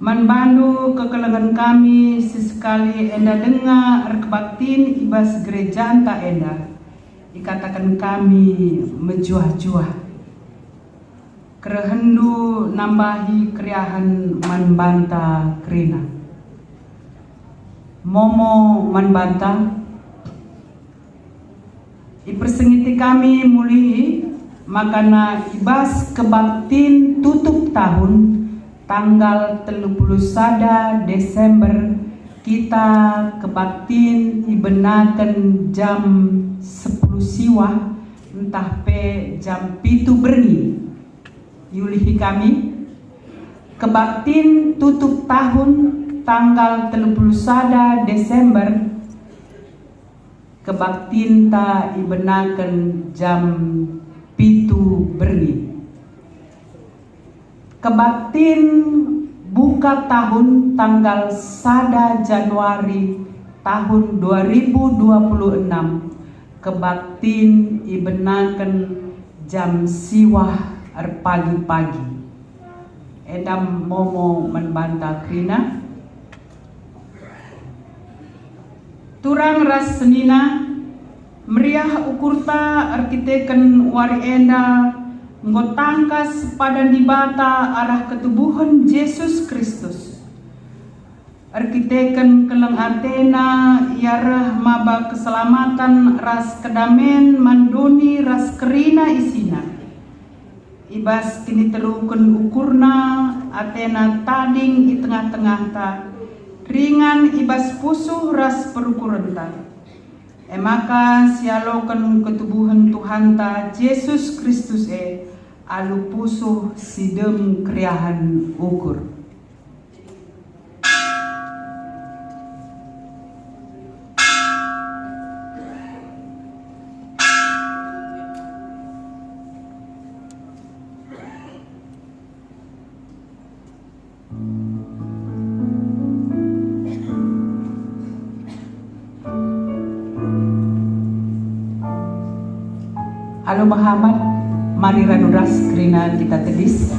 Manbandu kekelengan kami sesekali enda dengar kebaktin ibas gereja anta enda dikatakan kami mejuah-juah kerehendu nambahi kriahan manbanta krina momo manbanta ipersengiti kami mulihi makana ibas kebaktin tutup tahun tanggal 31 Desember kita kebaktin ibenaken jam 10 siwah entah pe jam 7 berni yulihi kami kebaktin tutup tahun tanggal 31 Desember kebaktin ta ibenaken jam 7 berni kebaktin buka tahun tanggal 1 Januari tahun 2026 kebaktin ibenaken jam siwah pagi-pagi edam momo menbanta krina turang ras senina meriah ukurta arkiteken wari enda ngotangkas pada dibata arah ketubuhan Yesus Kristus. Arkiteken keleng Athena iarah maba keselamatan ras kedamen mandoni ras kerina isina. Ibas kini teluken ukurna Athena tading di tengah-tengah ta ringan ibas pusuh ras perukurenta. Emaka sialoken ketubuhan Tuhan ta Yesus Kristus alu pusuh sidem kriahan ukur. Alo Muhammad, mari ranu ras kerina kita tedis.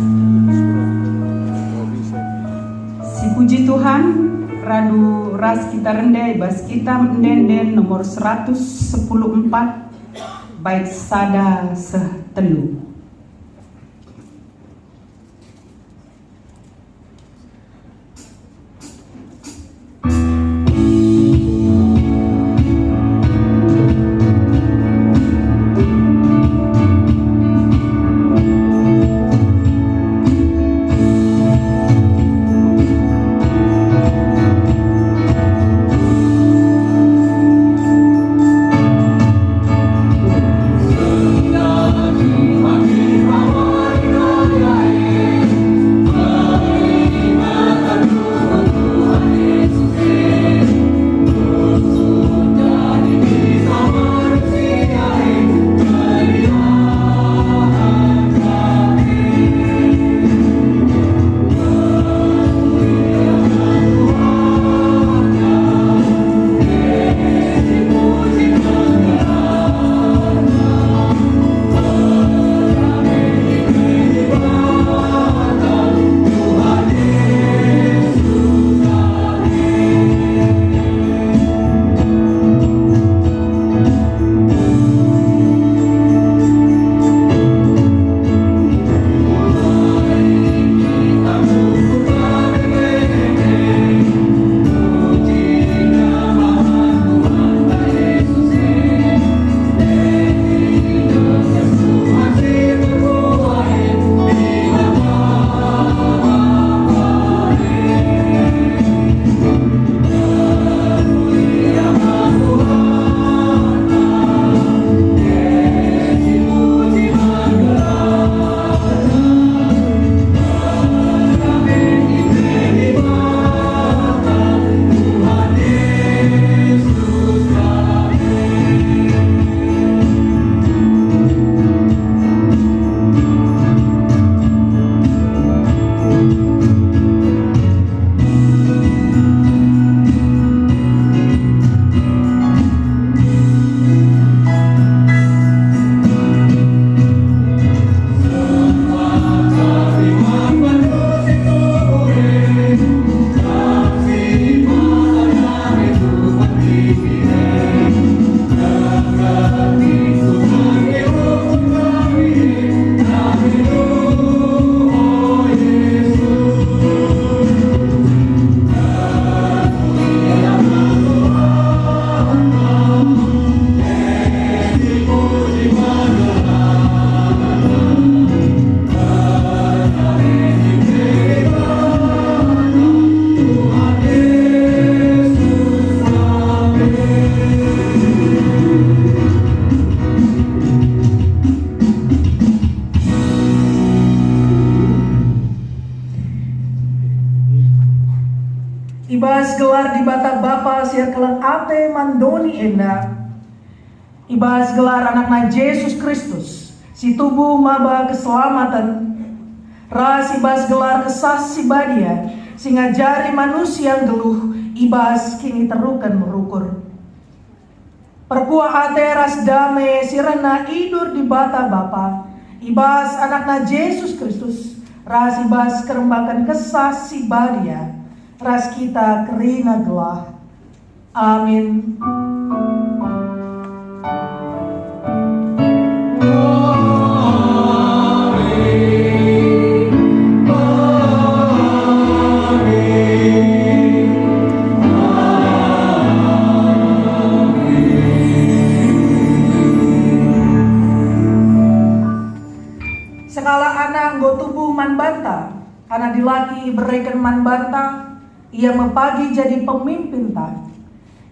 Si puji Tuhan, ranu ras kita rendai bas kita menden nomor 114 bait sada sehtelu. Ibas gelar di bata Bapa sia kelang ate mandoni enda. Ibas gelar anakna Yesus Kristus, si tubuh maba keselamatan. Ras ibas gelar kesas si badia, si ngajari manusia yang geluh, ibas kini terukan merukur. Perkuah ate ras dame sirena idur di bata Bapa. Ibas anakna Yesus Kristus, ras ibas kerembakan kesas si badia. Ras kita kerina gelah. Amin. Sekala anak nggo tubuh man banta, anak dilaki berikan man banta. Ia mepagi jadi pemimpin tak.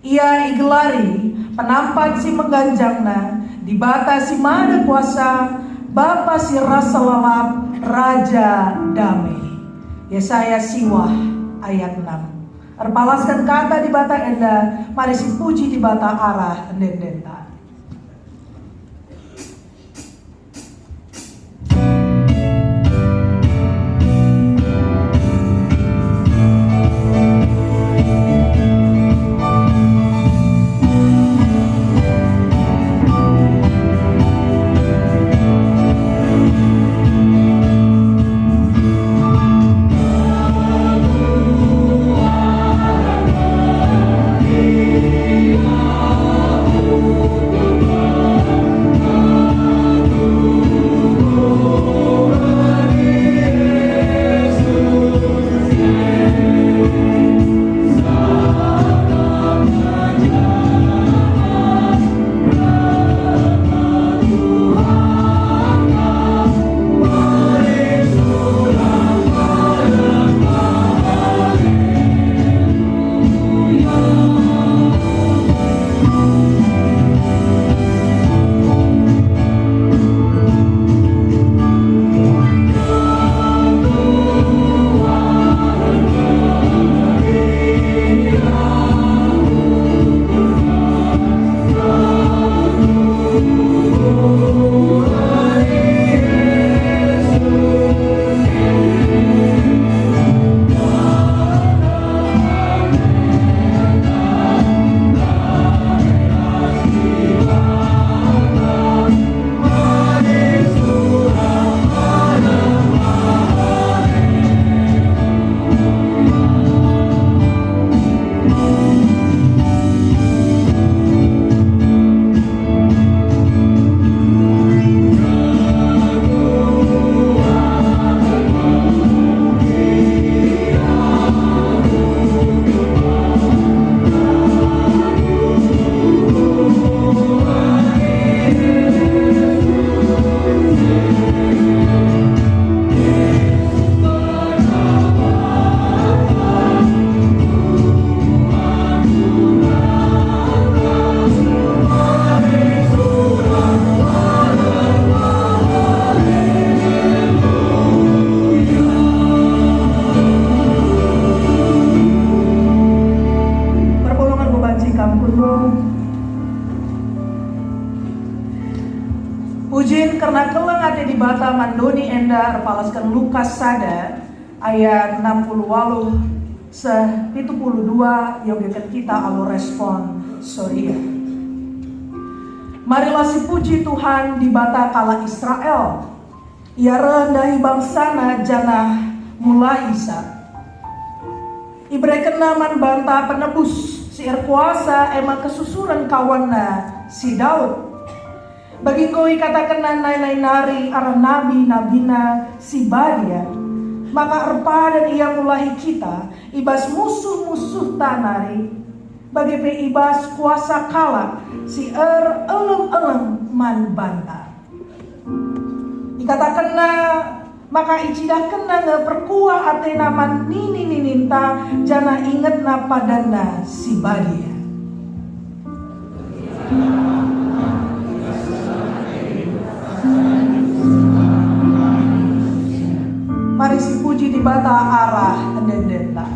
Ia igelari penampat si mengganjangna, di bata si mada kuasa, Bapa si rasa lalap, Raja damai. Yesaya siwah ayat 6. Erpalaskan kata di bata enda, mari si puji di bata arah endendenta. Oleh karena kelang ate di bata mandoni enda repalaskan Lukas sada ayat 68 72 yogekan kita alo respon soria. Marilah si puji Tuhan di bata kala Israel. Ia rendahi bangsana jana mulai isa. Ibreken naman banta penebus si kuasa emang kesusuran kawanna si Daud. Bagi koi katakan nai nari arah nabi-nabina si Badia, maka erpadan ia mulai kita ibas musuh-musuh tanari. Bagi pe ibas kuasa kala si elem-elem man banta. Dikatakan maka icidah kena perkuah atena man nini nininta jana inget na padana si Badia. Mari si puji di bata arah endendenta.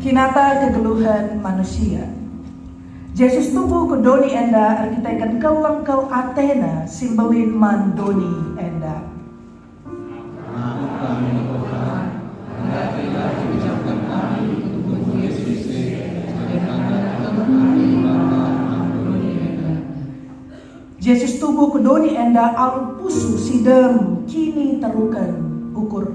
Kinata kegeluhan manusia. Yesus tubuh ke doni enda arkiteken kelengkel Athena simbelin man doni enda. Yesus tubuh ke doni enda alun pusu sidem kini terukan ukur.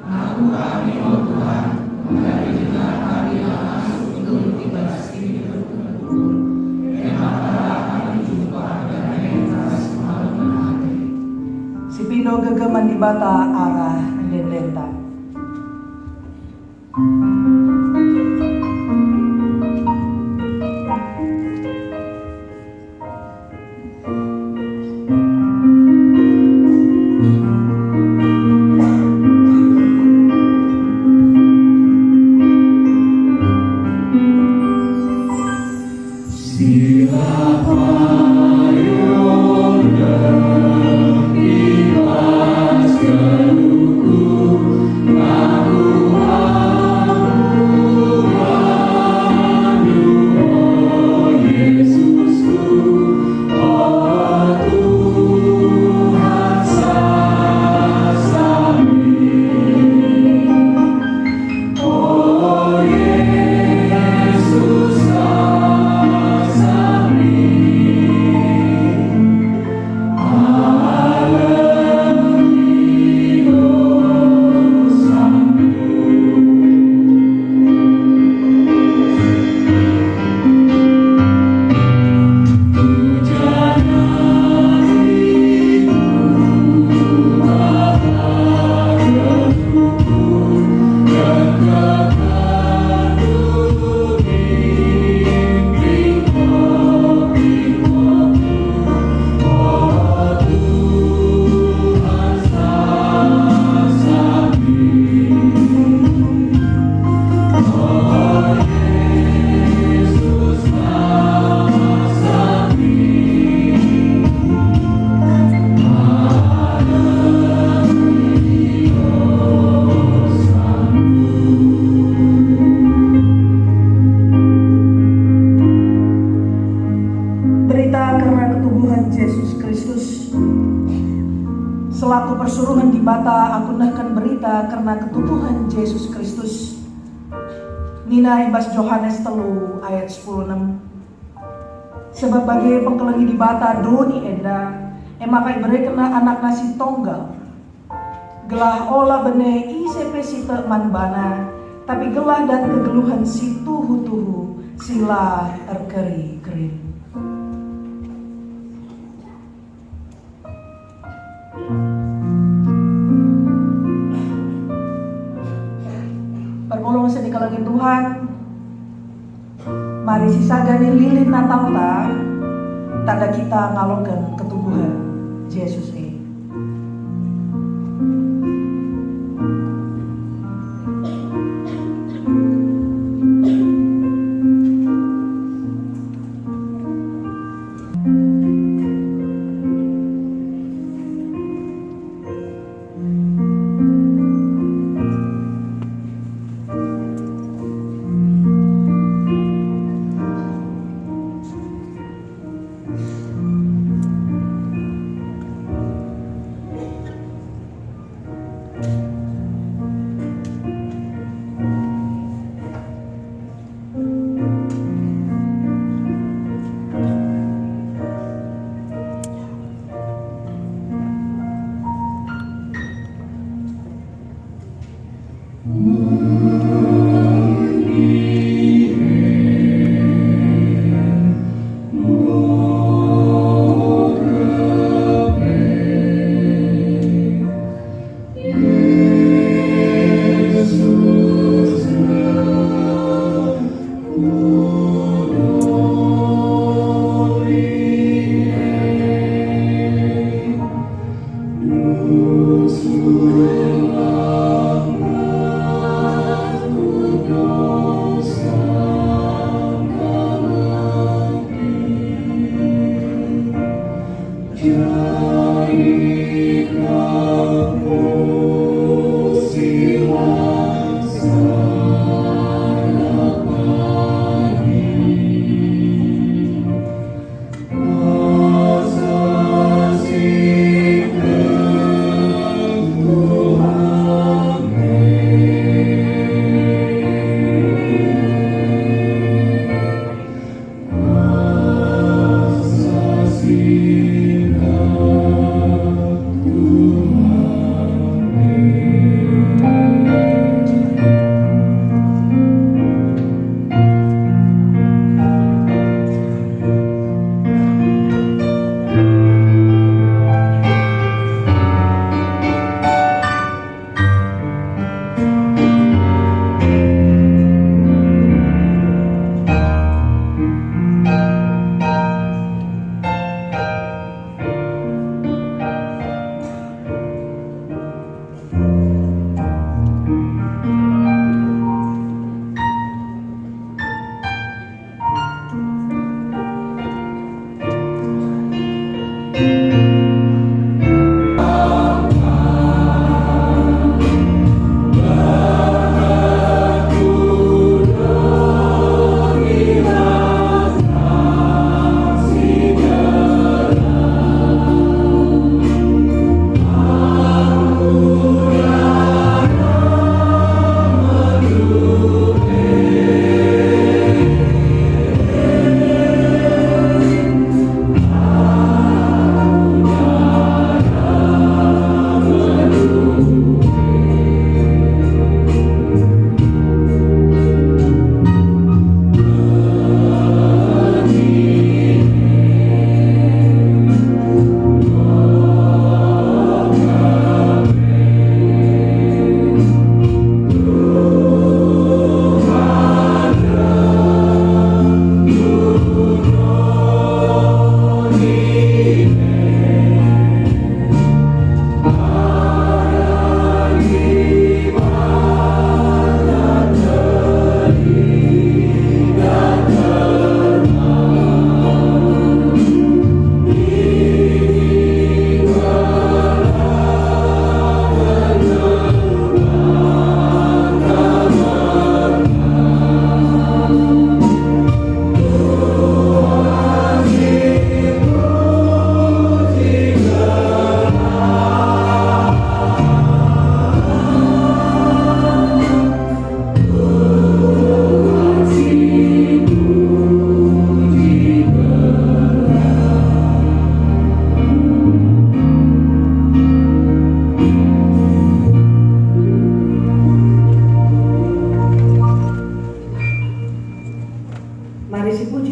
Aku kami Tuhan dari dengar kami masuk untuk dibahas ini berukur. Memang kami jumpa dan mengenal semalam hati. Si Pino gegeman di bata arah dendenta. Selaku persuruhan di bata, aku nahkan berita karena ketubuhan Yesus Kristus. Nina ibas Yohanes 3 ayat 10:6. Sebab bagi pengkelengi di bata doni enda, emakai beri kena anak nasi tonggal. Gelah olah bene ICP sita manbana, tapi gelah dan kegeluhan si tuhu sila erkeri kerin. Permulung sedikalangi Tuhan, mari sisagani lilin Natal tanda kita ngalokan ketubuhan Yesus ini.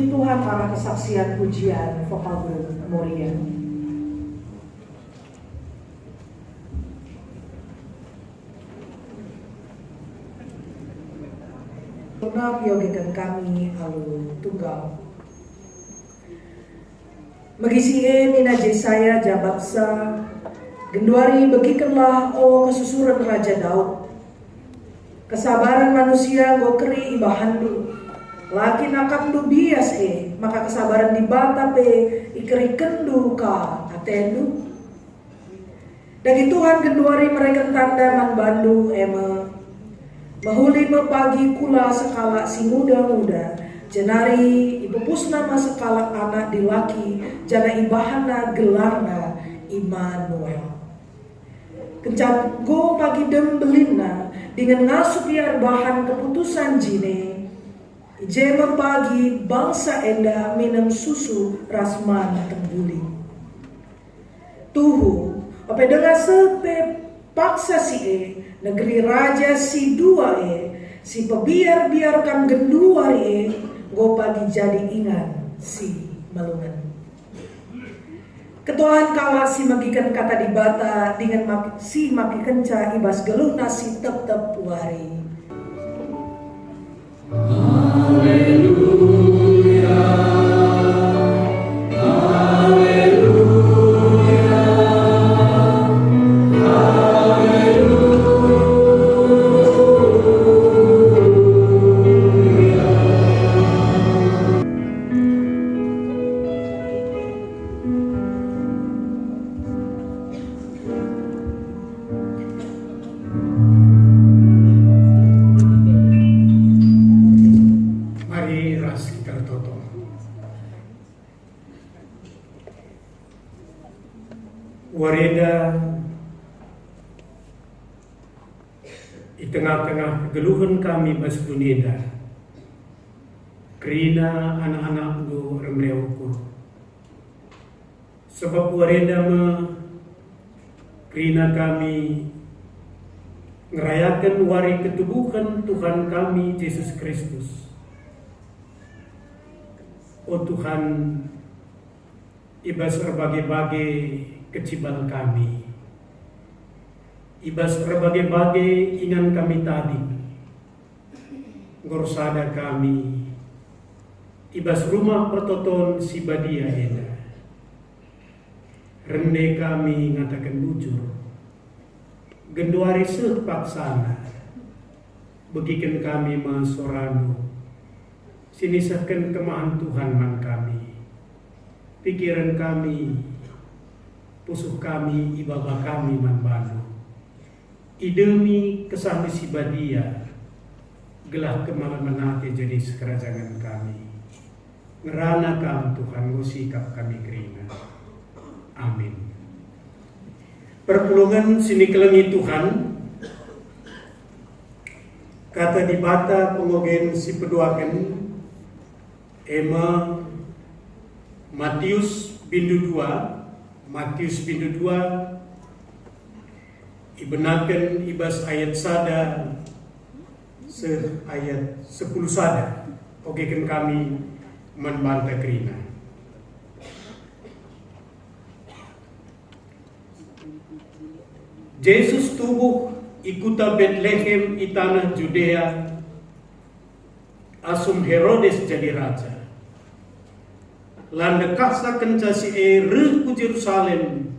Puji Tuhan para kesaksian pujian vokal Moria. Pernah yogekan kami halu tunggal. Megisie nina Jesaya jababsa, genduari begikenlah o kesusuran Raja Daud. Kesabaran manusia gokeri ibahandu, laki nakamdu bias maka kesabaran di bata ikeri kendu ka atendu. Dari Tuhan genduari mereka tanda man bandu mahuli pagi kula sekala si muda-muda, jenari ibu pusnama sekala anak dilaki, jana ibahana gelarna Immanuel. Kencan go pagi dembelina dengan ngasup biar bahan keputusan jine, ije pagi bangsa enda minum susu rasman tembuli. Tuhu, apa dengan sepe paksa si negeri raja si dua si pebiar-biarkan genduari go pagi jadi ingat si malungan. Ketuaan kala si magikan kata di bata dengan si maki kenca ibas geluh nasi tep-tep wari. Haleluya. Wareda di tengah-tengah kegeluhan kami bas dunida, kerina anak-anak do remleuku. Sebab wareda kerina kami ngerayakan wari ketubuhan Tuhan kami Yesus Kristus. Oh Tuhan, ibas berbagai-bagai kecibal kami, ibas berbagai-bagai ingan kami tadi, gorsada kami, ibas rumah pertoton si badia eda, rende kami ngatakan bujur, genduari sepaksana, begikan kami masorano, sinisahkan kemahan Tuhan man kami, pikiran kami, pusuh kami, ibaba kami manbanu. Idemi kesami si badia, gelah kemalamanate jadi sekerajangan kami. Ngerana kam Tuhan ngusikap kami kerina. Amin. Perpulungan sini kelengi Tuhan, kata di bata pengogen si peduakan, ema Matius bindu 2, Matius pintu 2 ibenakan ibas ayat sada ayat 10 sada. Oke kan kami membantah kerina. Yesus tubuh ikuta Bethlehem i tanah Judea, asum Herodes jadi raja. Landa kasa kenca si reh ku Jerusalem,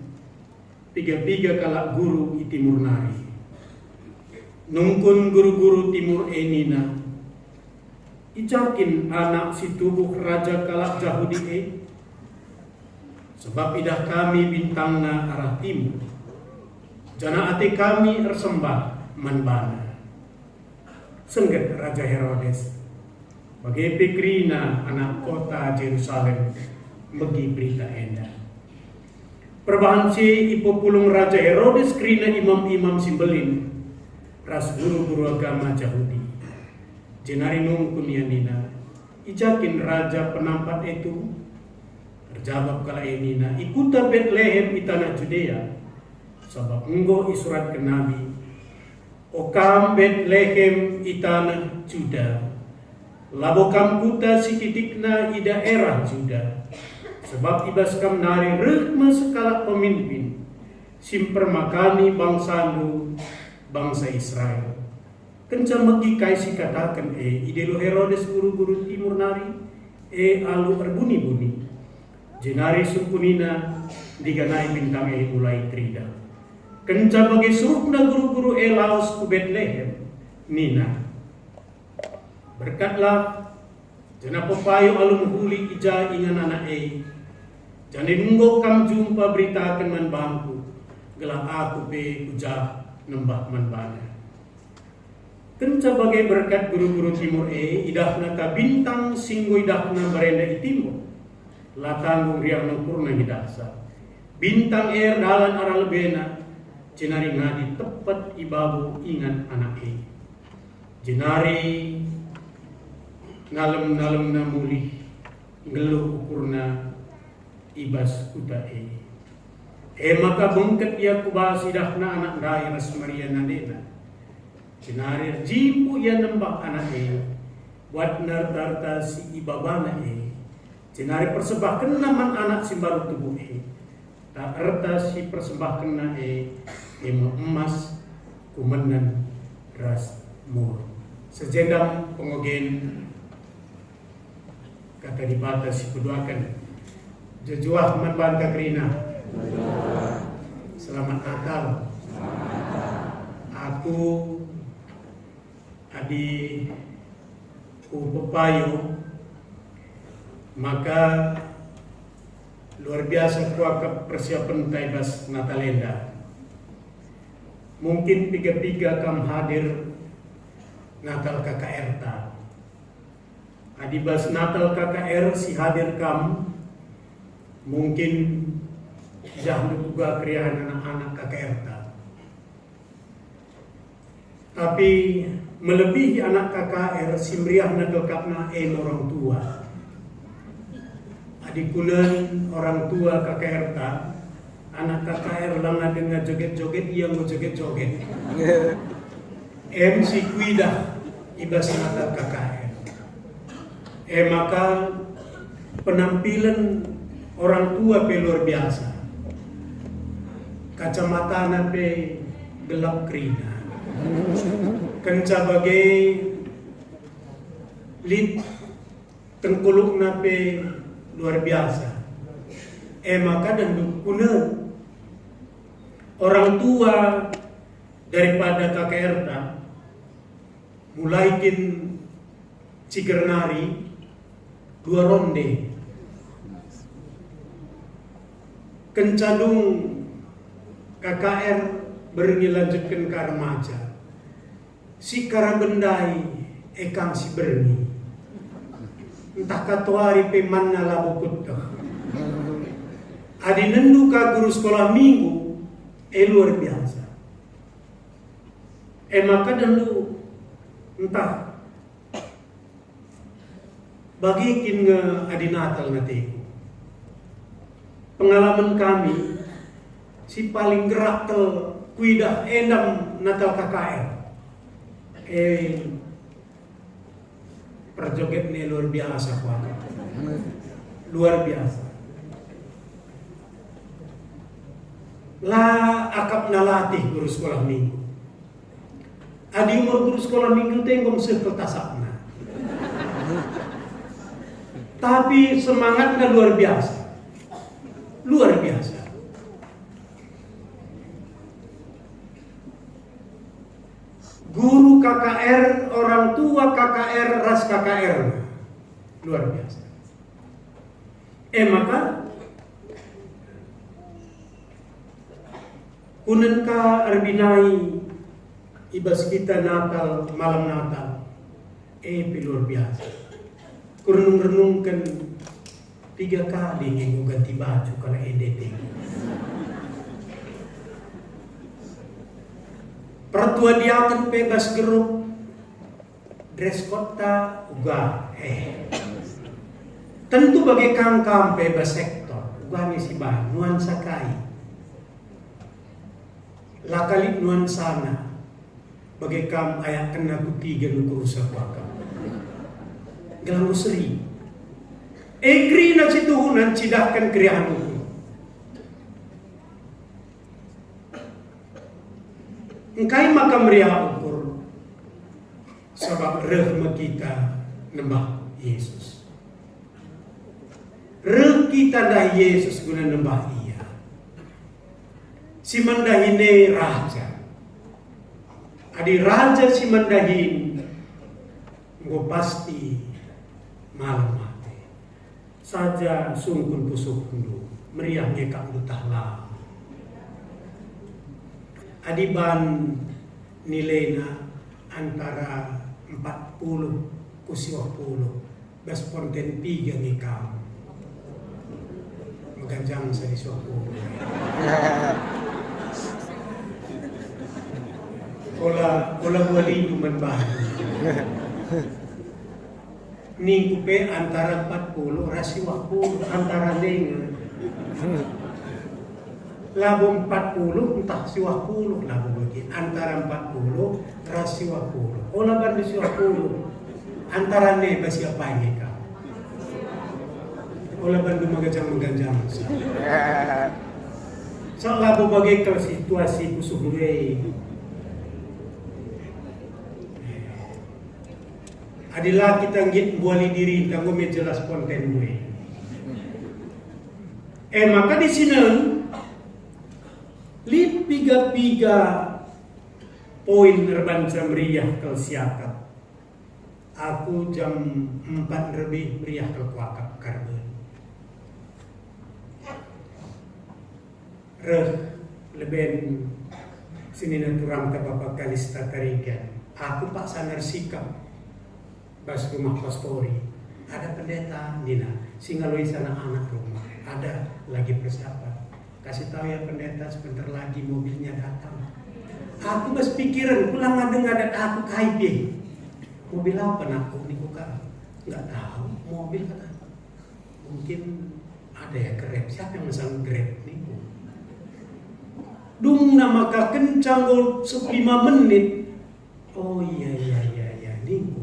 tiga-tiga kalak guru i timur nari. Nungkun guru-guru timur enina, ijakin anak si tubuh raja kalak Yahudi sebab idah kami bintangna arah timur. Jana ate kami ersembah manbana. Sengget Raja Herodes bagai pikrina anak kota Jerusalem bagi berita enda. Perbahan si ipo pulung Raja Herodes krina imam-imam simbelin ras guru-guru agama Yahudi. Jenari nungkun yanina ijakin raja penampat itu terjawab kala enina ikuta Bethlehem di tanah Judea sebab enggo isurat ke Nabi Okam Bethlehem di tanah Juda Labo kam kuta si titikna i daerah Juda. Sebab ibas kam nari rekma sekala pemimpin. Simpermakani bangsandu bangsa Israel. Kenca megi kai si katakan idelo Herodes guru-guru timur nari alu berbuni-buni. Jenari sukunina diganai bintang mulai trida. Kenca bagi surukna guru-guru laos ku Bethlehem nina. Berkatlah jana pepayo alum huli ija ingan anak jane nunggu kam jumpa beritakan man bangku gelak aku pe ujah nembah man bana. Kenca bagai berkat guru-guru timur idahna ka bintang singgo idahna berenda i timur. Latanggung riang nangkurna hidasa. Bintang dalan arah lebena jenari ngadi tepat ibabu ingan anak jenari ngalem-ngalem na mulih ngeluh ukurna ibas kuda maka bengket ia kubasi dahna anak daya Maria nadena jenari jimpu ia nembak anak buat nartarta si ibabana jenari persembahkan naman anak si baru tubuh tak erta si persembahkan na emas kumenan ras mur sejendam pengogen kata dibatas si kuduakan jejuah membantah kerina. Selamat Natal. Aku adi pepayo maka luar biasa kuakap persiapan taibas Natalenda. Mungkin tiga-tiga kam hadir Natal KKR ta. Adibas Natal KKR si hadir kam mungkin jahlu juga kriahan anak-anak KKR ta. Tapi melebihi anak KKR si meriah nadelkapna orang tua. Adikunan orang tua KKR ta, anak KKR lang dengan joget-joget ia mau joget-joget. Si kuidah ibas Natal KKR. Maka penampilan orang tua pe luar biasa. Kacamata pe gelap kerina. Kenca bagai lid tengkuluk pe luar biasa. Maka dan dukuna orang tua daripada KKR mulai kin Cikernari 2 ronde kencadung KKR berlanjutkan ke remaja si karabendai ekang si berni entah katuari peman labu kutah adi nendu ka guru sekolah minggu luar biasa maka dulu entah bagi kin adi Natal ngateko. Pengalaman kami si paling gerak tel kuidah endam Natal KKR. Perjoget nih luar biasa kuat. Luar biasa. Lah akap nalatih guru sekolah minggu. Adi umur guru sekolah minggu tengkom sekeltasapna. Tapi semangatnya luar biasa. Luar biasa. Guru KKR, orang tua KKR, ras KKR. Luar biasa. Maka kunen ka arbinai ibas kita Natal, malam Natal. Luar biasa. Kurenung-renungkan 3 kali minggu ganti baju kalau EDT. Pertua dia akan bebas geruk dress kota uga tentu bagi kangkam bebas sektor uga si bah nuansa kai lakalik nuansana bagi kam ayak kena kutiga nukur usah wakam gelang seri. Egri na situhunan cidahkan kriyahan ukur. Engkai maka meriah ukur sebab rehma kita nembah Yesus. Reh kita dah Yesus guna nembah Ia. Si mandahine raja. Adi raja si mandahin ngo pasti malam mati. Saja sungkun pusuk hundu meriah ngekak utahlah. Adiban nilainya antara 40 ku 50 besponten 3 ngikam meganjang sa 20. Ola wali duman bahan ning kupe antara 40 rasi 20 antara dengar labong 40 entah si 20 labong bagi antara 40 rasi 20 ola bandi si 20 antara ne basi apa ini ka ola bandi magajang so labong bagi kalau situasi kusuhulei adalah kita ngit buali diri tanggo me jelas konten gue maka di sini lit piga poin nerbanca meriah kal siakap. Aku jam 4 lebih meriah kal kuakap karben. Leben sini naturang ta bapak kalista tarikan. Aku pak sanar sikap bas rumah pastori. Ada pendeta Nina, singaloi sana anak rumah. Ada lagi persiapan. Kasih tahu ya pendeta sebentar lagi mobilnya datang. Aku bas pikiran pulang ngadat aku KIP. Mobil apa nak aku nih bukan? Nggak tahu mobil kata. Mungkin ada ya Grab. Siapa yang mesan Grab nih? Dung nama ka kencang 5 menit. Oh iya nih.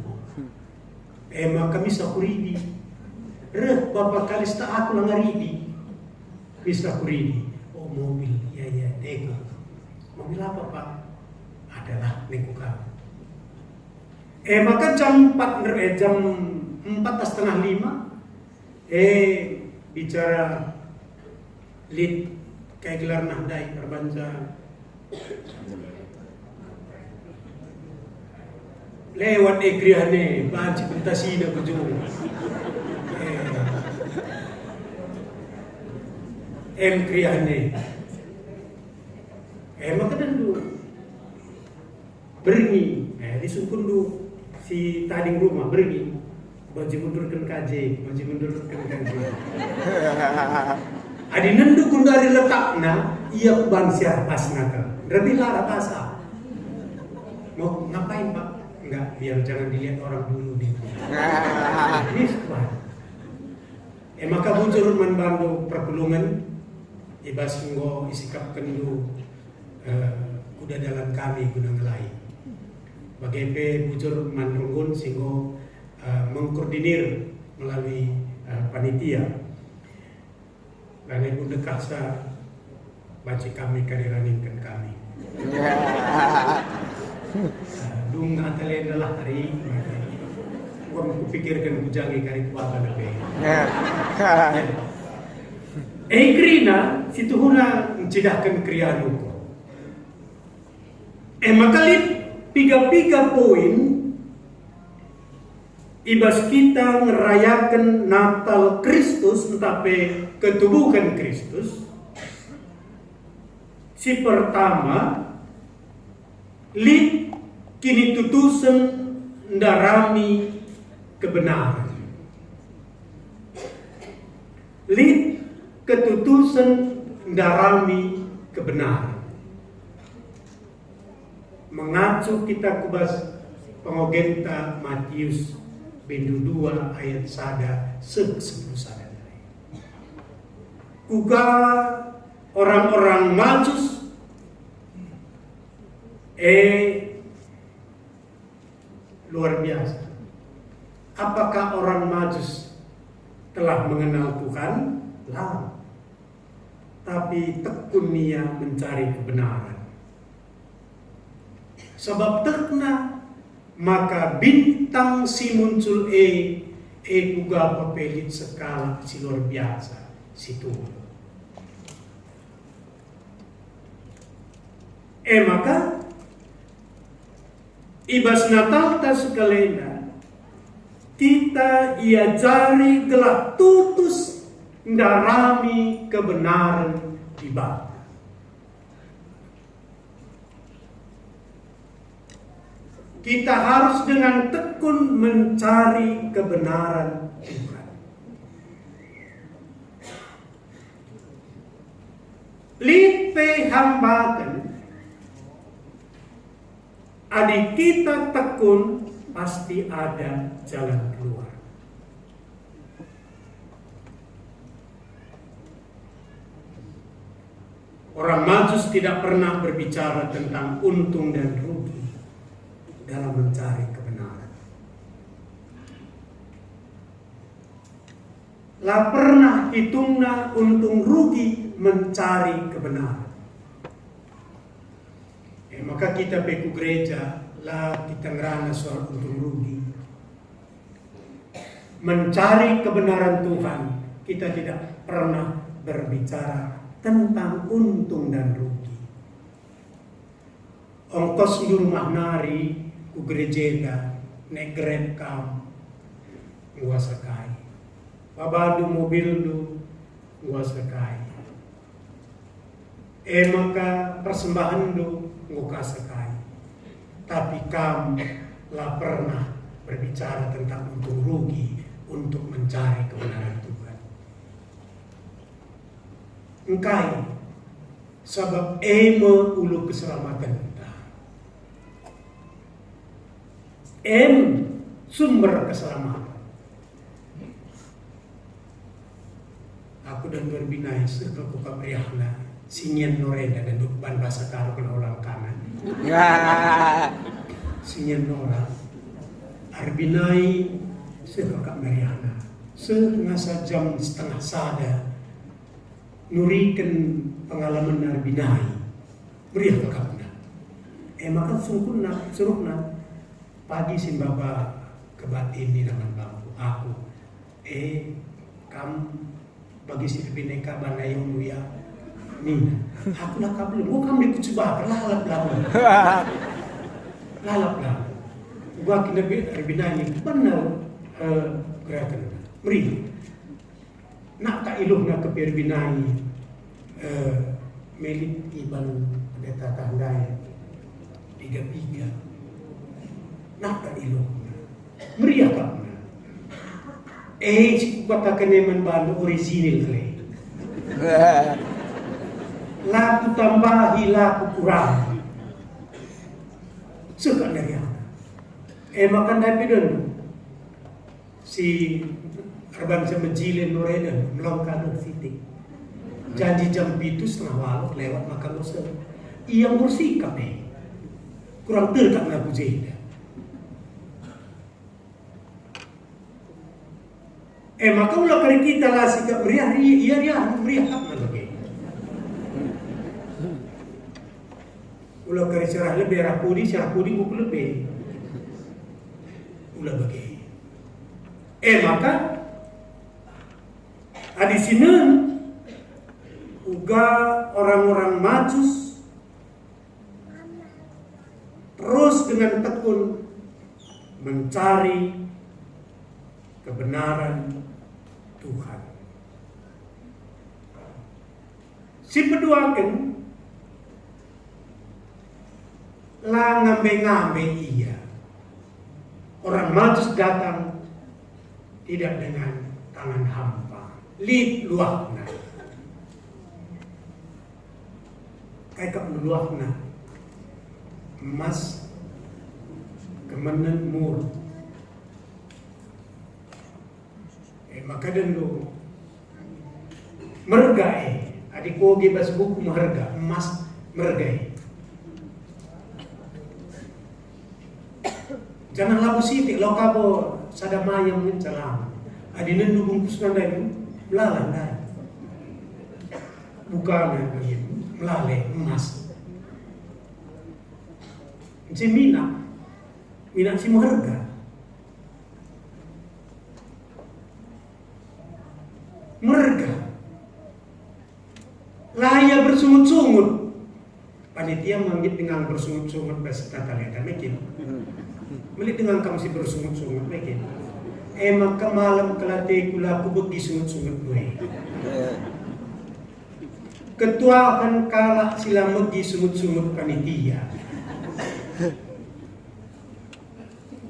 Maka bisa kuridi. Reh bapak kalista aku lang ngaridi. Bisa kuridi. Oh mobil, ya teko. Mobil apa pak? Adalah nekuka. Maka jam 4 jam 4:30 bicara lead kayak gelar nahdai perbanca lewat ekriane banci pentasi na kujung kriane maka dendu beringi disumpun du si tading rumah beringi baju mundurkan kaje adi nendu kundari letakna ia bangsia pas nakal lebih lara basa mau ngapain pak enggak biar jangan dilihat orang dulu nih ini sebuah maka bujur manbandu perpulungan ibas nggo isikap kendu kuda dalam kami guna ngelai bagaimana bujur manrunggun singgo mengkoordinir melalui panitia dan ibu dekasa baca kami kadiraningkan kami dung atale adalah hari gua kupikirkan kujangi kari kuapa lebih Grina situ huna mencidahkan kriya nuko maka piga poin ibas kita merayakan Natal Kristus tetapi ketubuhan Kristus. Si pertama kini tutusan ndarami kebenaran. Ketutusan ndarami kebenaran. Mengacu kita kubas pengogenta Matius bindu 2 ayat 10 sada. Kuga orang-orang Majus luar biasa. Apakah orang Majus telah mengenal Tuhan? Lah. Tapi tekun ia mencari kebenaran. Sebab terkena maka bintang si muncul kuga pepelit skala si luar biasa situ. Maka ibas Natal ta sekalena kita ia jari gelap tutus ndarami kebenaran di bawah. Kita harus dengan tekun mencari kebenaran Tuhan. Lipe hambatan adik kita tekun pasti ada jalan keluar. Orang Majus tidak pernah berbicara tentang untung dan rugi dalam mencari kebenaran. Lah pernah hitungna untung rugi mencari kebenaran. Maka kita peku gereja lah kita ngerana soal untung rugi. Mencari kebenaran Tuhan, kita tidak pernah berbicara tentang untung dan rugi. Ongkos di rumah nari ku gereja nek grab kam nguasa kai. Babadu mobil du nguasa kai. Maka persembahan du nguasa kai. Tapi kam lah pernah berbicara tentang untung rugi untuk mencari kebenaran Tuhan. Engkai sebab ulu keselamatan kita. Sumber keselamatan. Aku dan berbinai serta kuka priahna sinyen noreda dan dupan bahasa karo kena ulang kanan. Sinyen nora arbinai serta kak Mariana sengasa jam setengah sada nurikan pengalaman narbinai beriah ke kapna. Maka sungkuna suruhna pagi simbaba kebatin di dalam bambu aku. Kamu bagi si bineka banayong luya Nina. Aku nak kabel, gua kamu ikut coba lalap lah. Gua kena binai benar gerakan beri. Nak tak iluh nak ke perbinai melit iban pendeta tandai 33. Nak tak iluh meriah tak kata keneman balu original kali. Laku tambahi laku kurang. Suka dari apa? Makan dari dulu. Si Arban semejilin Noredan melongkar sitik. Janji jam 7:30 lewat makan dosa. Ia bersikap kurang terkat nak jeda. Maka ulah kali kita lah sikap meriah, iya meriah apa lagi? Ulah kali cerah lebih cerah pudi buku lebih. Ulah bagi. Maka di sini uga orang-orang Majus terus dengan tekun mencari kebenaran Tuhan. Si peduakan lah ngambe-ngambe iya. Orang Majus datang tidak dengan tangan hampa. Lid luahna. Kayak luahna. Emas kemenan mur. Maka dulu mergai adik koge bas buku merga emas mergai. Jangan labu sitik lo kabo sadamaya mencelam. Adina bungkus nandai melalan dai. Bukan begitu, melale emas. Si mina si harga. Merga. Laya bersungut-sungut. Panitia manggit dengan bersungut-sungut beserta talenta mekin. Melit dengan kamu si bersungut-sungut mekin. Maka malam kelate kula aku begi sungut-sungut gue. Ketua akan kalah sila megi sungut-sungut panitia.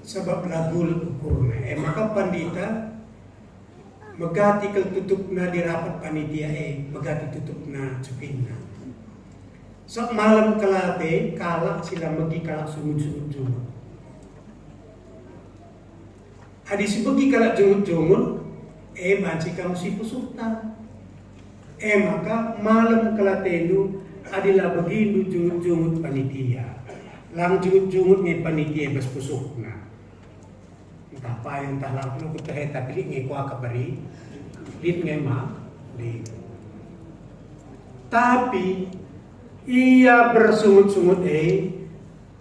Sebab labul ukurna. Maka pandita megati kel tutupna di rapat panitia megati tutupna cupinna. Sok malam kelate kalah sila megi kalah sungut-sungut. Hadis bagi kalak jungut-jungut, banci kamu si pusuta. Maka malam kelatenu adalah begitu jungut-jungut panitia. Lang jungut-jungut ni panitia bas pusukna. Entah apa yang entah lang lu kutahe tapi ngi kuah kabari, lit ngema, tapi ia bersungut-sungut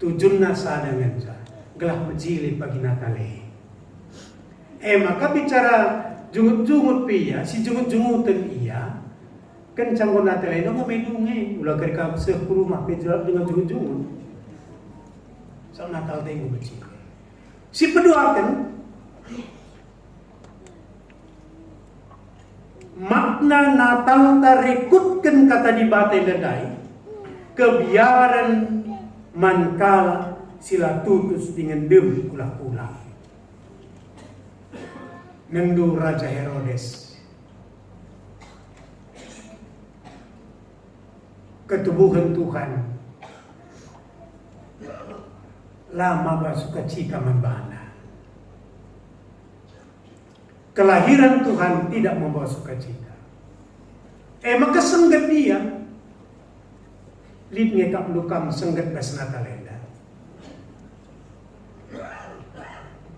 tujunna sadangan sa, gelah menjili pagi natale. Maka bicara jungut-jungut pia, si jungut-jungutan iya, kencang ko natin no ngomedunge, ulah kari ka sa rumah pejalap dengan jungut-jungut. Sa Natal tayo mo baci. Si peduakan makna Natal tarikutkan kata di batai ledai, kebiaran mankala sila tutus dengan dem ulah-ulah. Nendu Raja Herodes ketubuhan Tuhan lama bersukacita membana. Kelahiran Tuhan tidak membawa sukacita. Maka senggat dia lid ngekap lukam senggat basnatalenda.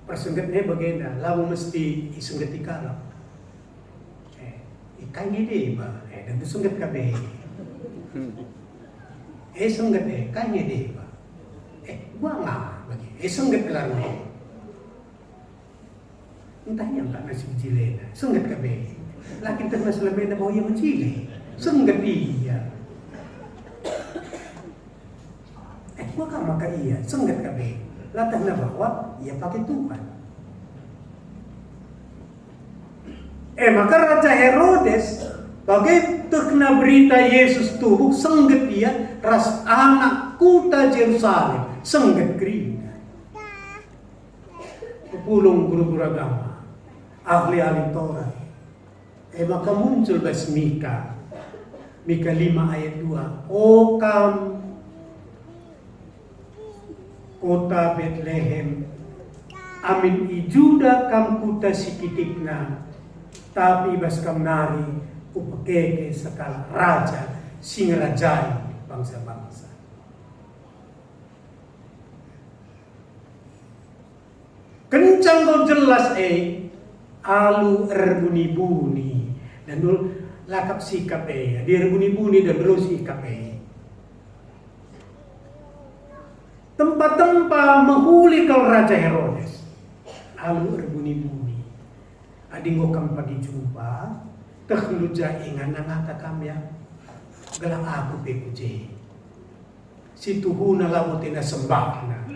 Persenggatnya bagaimana? Lalu mesti isenggat ikalap. Ikan gede ba? Dan itu senggat kabe. Senggat kan gede ba? Gua nggak bagi. Senggat kelarne. Entah yang tak nasi cile. Senggat kabe. Laki termas lebih na bawa yang mencile. Senggat iya. Gua kan maka iya. Senggat kabe. Latahnya bahwa ia pakai Tuhan. Maka Raja Herodes bagai terkena berita Yesus tubuh sengget dia ras anak kota Yerusalem sengget gerina. Pepulung guru-guru agama, ahli-ahli Taurat. Maka muncul bas Mika 5 ayat 2. O kam kota Bethlehem, amin ijuda kam kuta sikitikna, tapi bas kam nari upakeke sekala raja sing rajai bangsa-bangsa. Kencang kau jelas alu erbuni-buni dan dulu lakap sikap dia erbuni-buni dan dulu sikap tempat-tempat menghuli kau Raja Herodes. Alu erbuni-buni. Adingo kam pagi jumpa, tekluja ingan nangata kam ya. Galang aku pekuje. Si Tuhu na labutin na sembah na.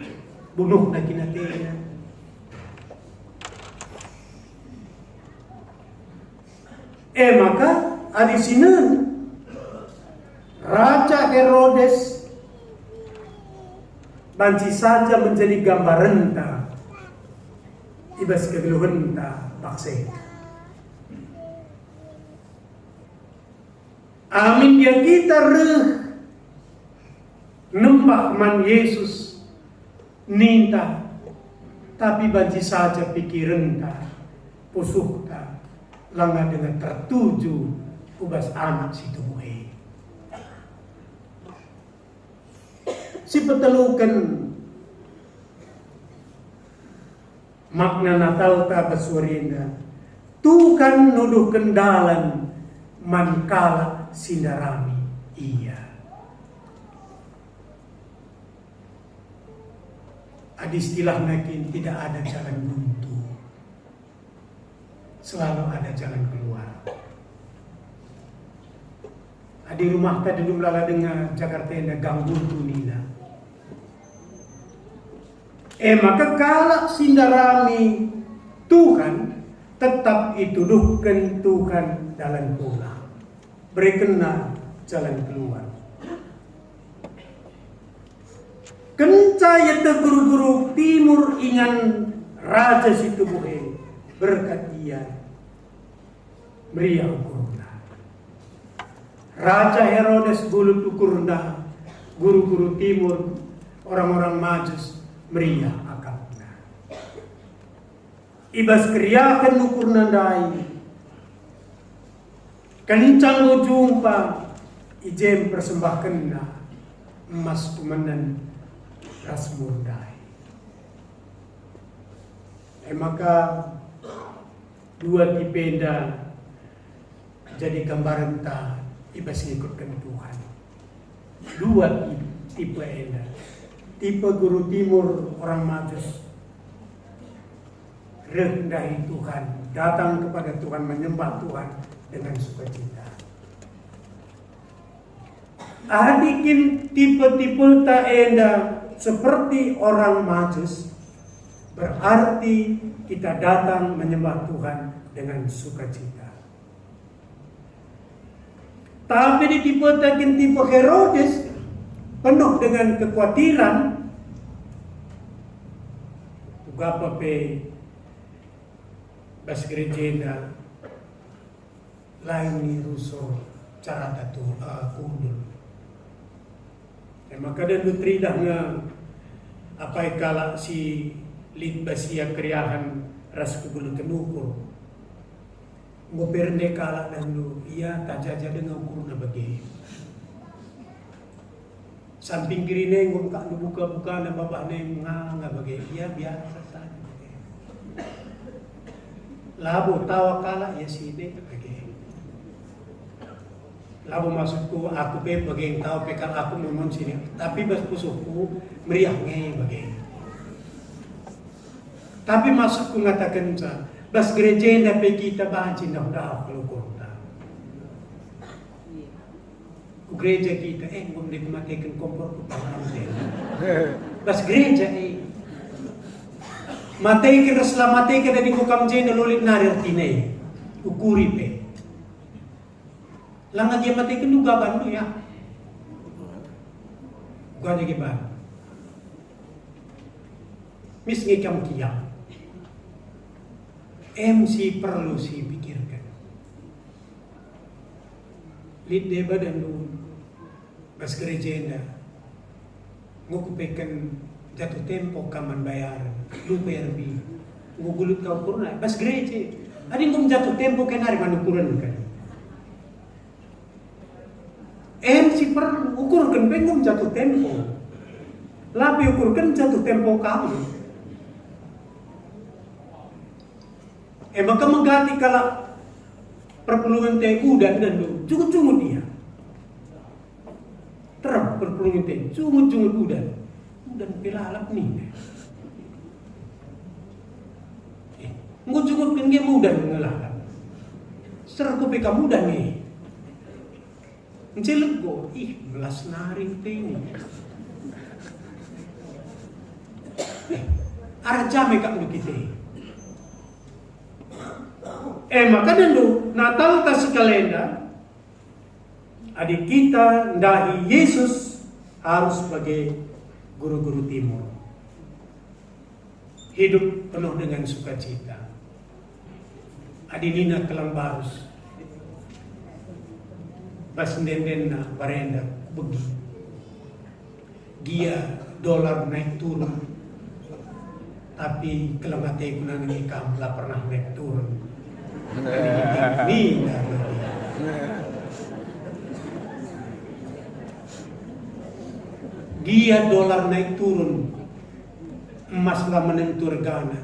Bunuh na kinatena. Maka adi sinan Raja Herodes banci saja menjadi gambar renta ibas kegeluhenta bakse. Amin dia kita nembak man Yesus ninta tapi banci saja pikirenta pusukta langga dengan tertuju ubas anak si tubuhe. Si petelukan makna Natal ta basurinda Tuhan nuduh kendalan mankala sindarami iya. Ada istilah makin tidak ada jalan buntu, selalu ada jalan keluar. Di rumah tadi dulu lala dengan Jakarta yang gang buntu nina. Maka kalau sindarami Tuhan tetap dituduhkan Tuhan jalan pulang, berkena jalan keluar. Kencaya teguru-guru timur ingan raja situ buhe berkat dia meriah ukurna. Raja Herodes gulut ukurna, guru-guru timur orang-orang majus meriah akapna. Ibas kriakan ukurna dai. Kencang jumpa ijem persembahkanna emas kumanan ras murdai. Maka dua tipenda jadi gambaran ta ibas ngikutkan Tuhan. Dua tipe enda. Tipe guru timur orang majus rendahi Tuhan, datang kepada Tuhan, menyembah Tuhan dengan sukacita. Adikin tipe-tipe ta enda seperti orang majus, berarti kita datang menyembah Tuhan dengan sukacita. Tapi di tipe Herodes penuh dengan kekhawatiran. Ugapa pe bas gerejenda lain ni ruso cara tatu kundul. Maka dan nutridah nga apa kala si lid basia kriahan ras kugulu tenukur. Ngoperne kala dan lu iya tajaja dengan ukur na bagi. Samping kiri nengong kak buka-buka na bapak neng nga bagi. Iya biasa saja. Labo tawa kala ya sini bagi. Labo masukku aku pe bagi tahu pe kalau aku memang sini. Tapi bas pusukku meriah ngai bagi. Tapi masukku ngatakan sa bas gereja na pe kita banci na udah kalau kota. Gereja kita ngom di matikan kompor ku paham deh. Bas gereja matay ka selamat ka dari kukam jay na lulit na artine ukuri pe. Lang dia matay ka lugaban mo ya. Gani giba. Mis ngikam kiyak. MC perlu si pikirkan. Lid deba dan lu bas gereja ngukupekan jatuh tempo kaman bayaran lu perbi ngugulut kau kurna bas gereja adin kum jatuh tempo kenari manukuran kan MC perlu ukurkan pengum jatuh tempo lapi ukurkan jatuh tempo kamu maka mengganti kalau perpulungan teh udan dan lu cungut-cungut dia terang perpulungan teh cungut-cungut udan pelalap nih ngujungut pinggir muda ngelalap serah kopi kamu muda nih ncelek go gelas naring teh ini arah jame kak lu kita maka dulu Natal tas kalenda adik kita ndahi Yesus harus sebagai guru-guru timur hidup penuh dengan sukacita. Adinina kelang barus bas dendena barenda begi gia dolar naik turun tapi kelamate kunang ikam lah pernah naik turun ini dia dolar naik turun emas lah menentur gana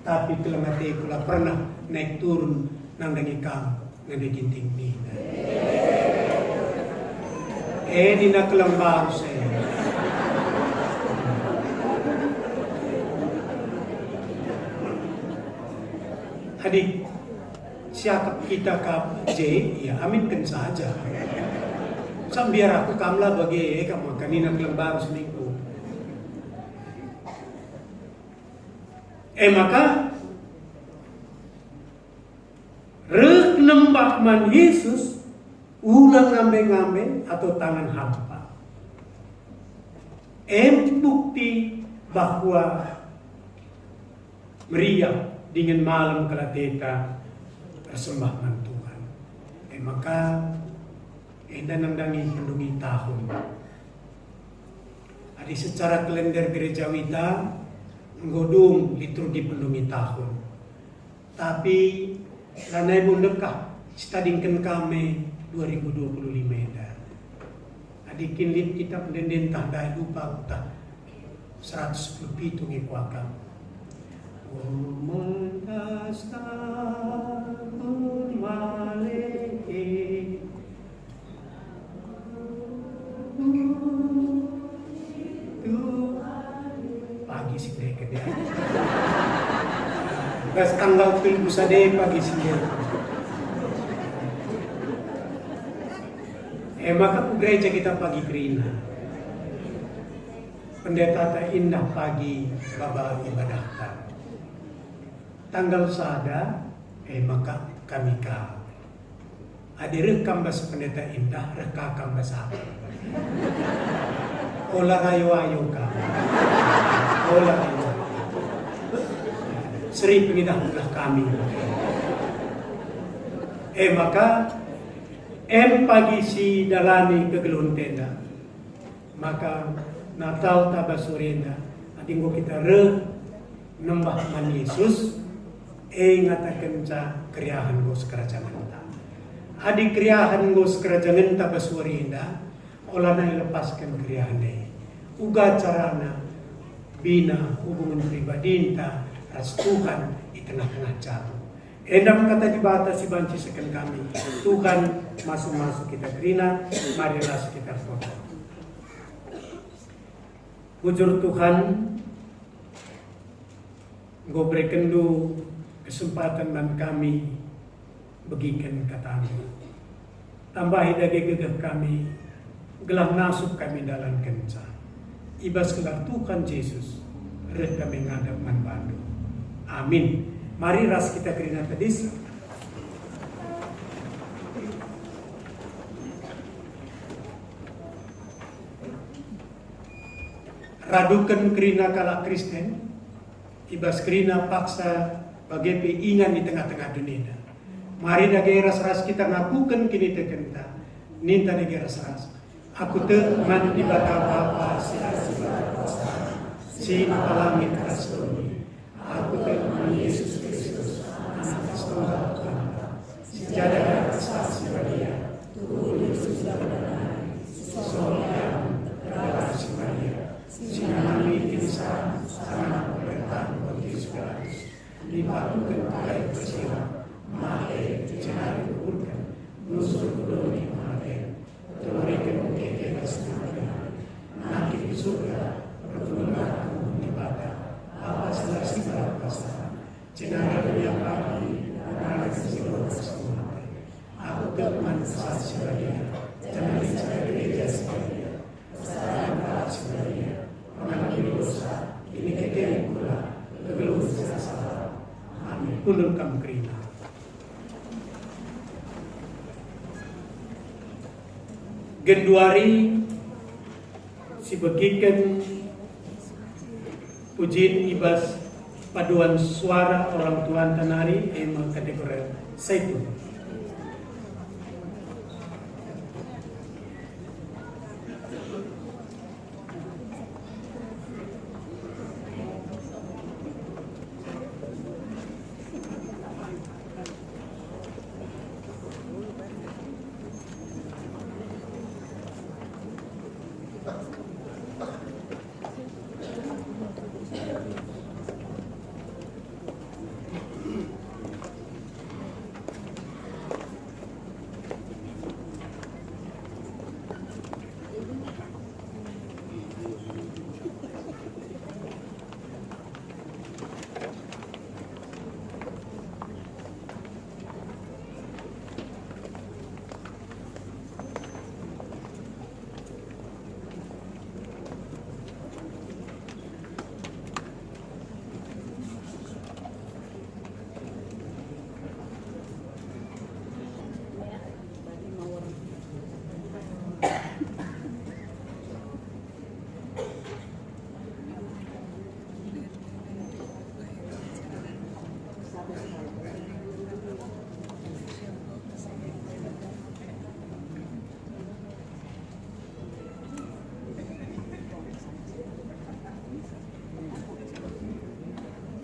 Tapi kelemate kula pernah naik turun nang dangi kam nang ginting ni. Dina kelembar saya. Adik, siapa kita kap J, ya aminkan saja. Biar aku kamlah bagi kamu kanina kelembar seminggu. Maka rek nembak man Yesus ulang ngambe-ngambe atau tangan hampa. Bukti bahwa meriah dengan malam kelateta persembahan Tuhan. Maka nandangi pendungi tahun. Adi secara kalender gereja wita nggodung liturgi pendungi tahun. Tapi lanai bundekah stadingkan kami 2025 dah. Adikin lit kita pendenden tandai lupa utah 110 pitung ikuakam. Pagi sih deh kedai. Gas tanggal 7 sadeh pagi sih. Maka gereja kita pagi kerina. Pendeta tak indah pagi baba ibadah. Tanggal sada, maka kami kau. Adi rekam bas pendeta indah, rekakam bas apa. Olah ayo kau. Olah ayo. Seri pengidah belah kami. Maka pagi si dalani ke gelun tenda. Maka Natal tabasurenda. Atinggo kita nembah man Yesus. Ngatakan ca kriahan gos kerajaan ta. Adi kriahan gos kerajaan ta basurinda. Olah na lepaskan kriahan deh. Uga carana bina hubungan pribadinta ras Tuhan di tengah-tengah jatuh. Endam kata dibatas si banci sekan kami. Tuhan masuk-masuk kita kerina, marilah kita foto. Bujur Tuhan, go brekendu kesempatan dan kami bagikan katamu. Tambahi dagi gegah kami, gelah nasuk kami dalam kenca. Ibas gelar Tuhan Yesus, reh kami ngadap manbandu. Amin. Mari ras kita kerina tadis. Radukan kerina kala Kristen, ibas kerina paksa bagepe ingan di tengah-tengah dunia. Mari dagi ras-ras kita ngakukan kini tekenta, ninta dagi ras-ras. Aku teman di bata Bapa si palangit kastoni. Aku teman Yesus Kristus, anak tunggal Tuhan. Si jadah saksi Maria, Tuhan Yesus dalam Soalnya terkasih Maria. Si nami kisah sangat bertahan bagi segala dipatukan baik bersihah mahe cenari kurkan nusur kudoni mahe terikan keke kesenangan nanti di surga pertolongan ibadah apa salah segala pasal cenari yang pagi anak segala semua aku teman saksi Maria jangan dicari gereja sekalian kesalahan kasih Maria mengambil dosa ini keke pula belum salah. Amin. Ulun kam kerina. Genduari si begikan pujian ibas paduan suara orang Tuhan tanari emang kategori saitun.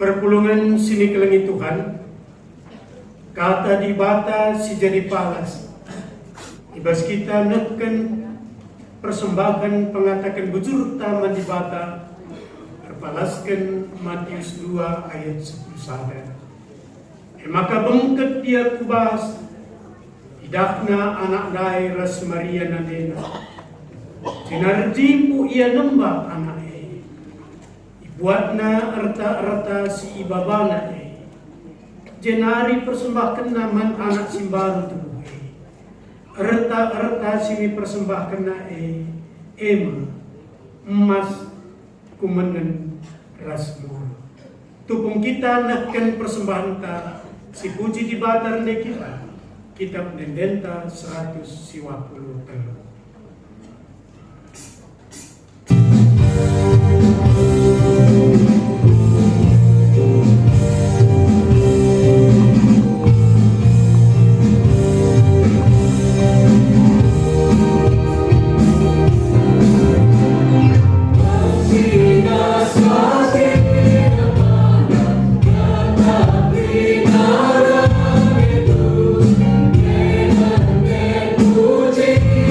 perpulungan sini kelengi Tuhan, kata di bata si jadi palas, ibas kita neken persembahan pengatakan bujur taman di bata, terpalaskan Matius 2 ayat 10 sadar. Maka bengket dia kubas, idakna anak dai ras Maria nadena, sinarjipu ia nembak anak buatna erta-erta si ibabana jenari persembahkan naman anak simbaru tubuh erta-erta sini persembahkan na ema emas kumenen rasmur tupung kita nakkan persembahan ta si puji di batar ne kita kitab Dendenta 120 telur. Puji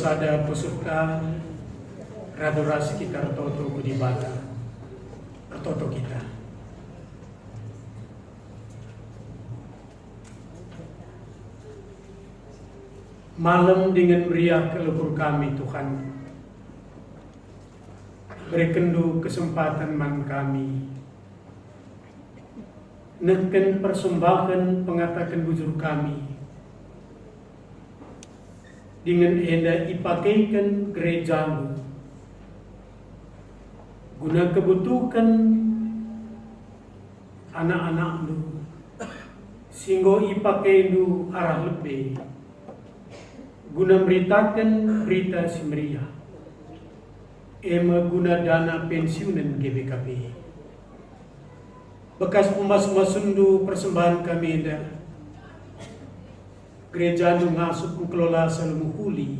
sada peserta radorasi kita toto kudibata toto kita. Malam dengan meriah kelebur kami Tuhan, berikan kesempatan man kami neken persembahan pengatakan bujur kami dengan enda ipakaikan gerejamu guna kebutuhan anak-anakmu sehingga ipakai arah lebih guna beritakan berita si meriah ema guna dana pensiunan GBKP bekas pemas-masundu persembahan kami dah gereja nu ngasup kelola salumuhuli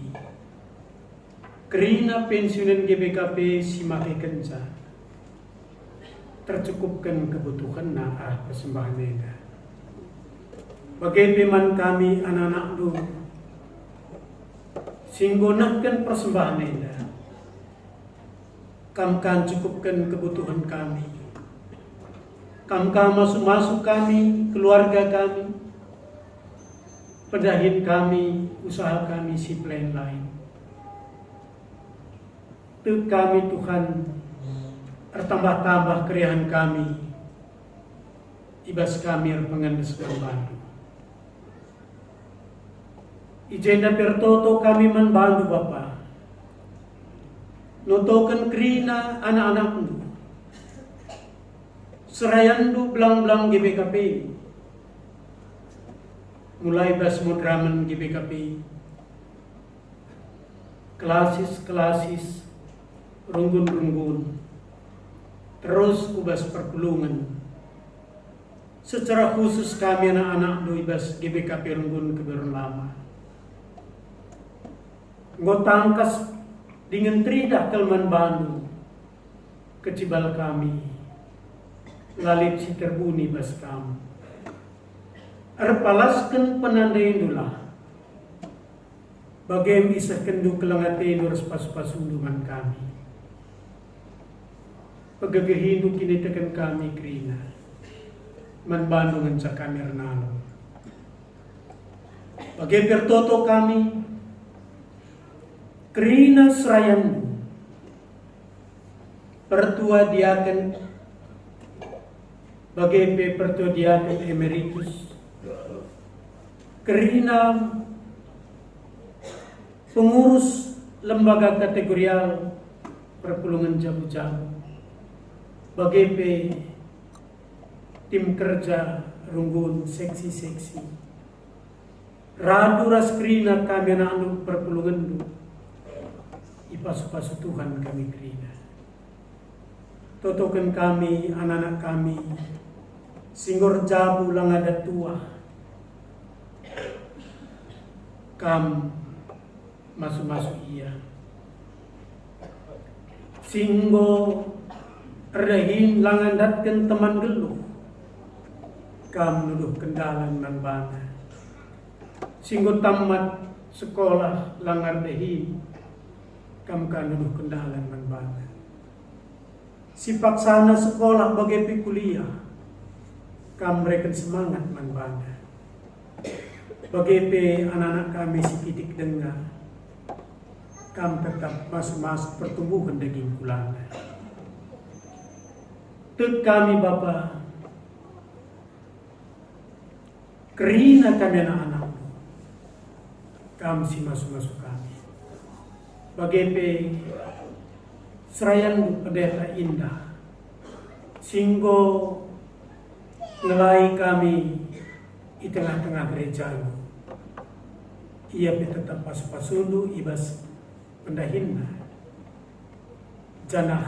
kerina pensiunan GBKP si makai kenca tercukupkan kebutuhan na arah persembahan dah bagai peman kami anak-anak du singgonakan persembahan eda kamkan cukupkan kebutuhan kami kamkan masuk-masuk kami keluarga kami pedahin kami usaha kami si plan lain tu kami Tuhan bertambah-tambah keriahan kami ibas kami pengandes bantu ijenda pertoto kami membantu Bapa. Notokan kerina anak-anakmu. Serayandu belang-belang GBKP. Mulai bas mudraman GBKP. Kelasis-kelasis, runggun-runggun. Terus ubas perpulungan. Secara khusus kami anak-anak ibas GBKP runggun keberon lama. Ngotangkas dengan tridak kelman bandu kecibal kami lalit si terbuni bas kamu erpalaskan penandai dulah bagaim isa kendu kelangate nur pas-pasunduman kami pagagahindu kinitakan kami krina man bandu nganca kami renalo bagai pertoto kami kerina serayanmu pertua diaken bagai pertua diaken emeritus kerina pengurus lembaga kategorial perpulungan jabu-jabu bagai tim kerja runggun seksi-seksi radu raskrina kami anak perpulungan ipasu-pasu Tuhan kami kerina. Totokan kami, anak-anak kami, singgor jabu lang ada tua. Kam masuk-masuk iya. Singgo rehin lang andatkan teman geluh. Kam nuduh kendalan man bana. Singgo tamat sekolah lang ardehin. Kam nuduh kendalan man bana. Sipaksana sekolah bagai kuliah. Kam mereka semangat man bana. Bagai anak-anak kami si kitik dengar. Kam tetap masuk-masuk pertumbuhan daging kulana. Tek kami Bapa. Kerina kami anak-anak. Kam si masuk-masuk kami. Bagai serayan pendeta indah singgo ngelai kami di tengah-tengah gereja ia tetap pas-pasundu ibas pendahinna janah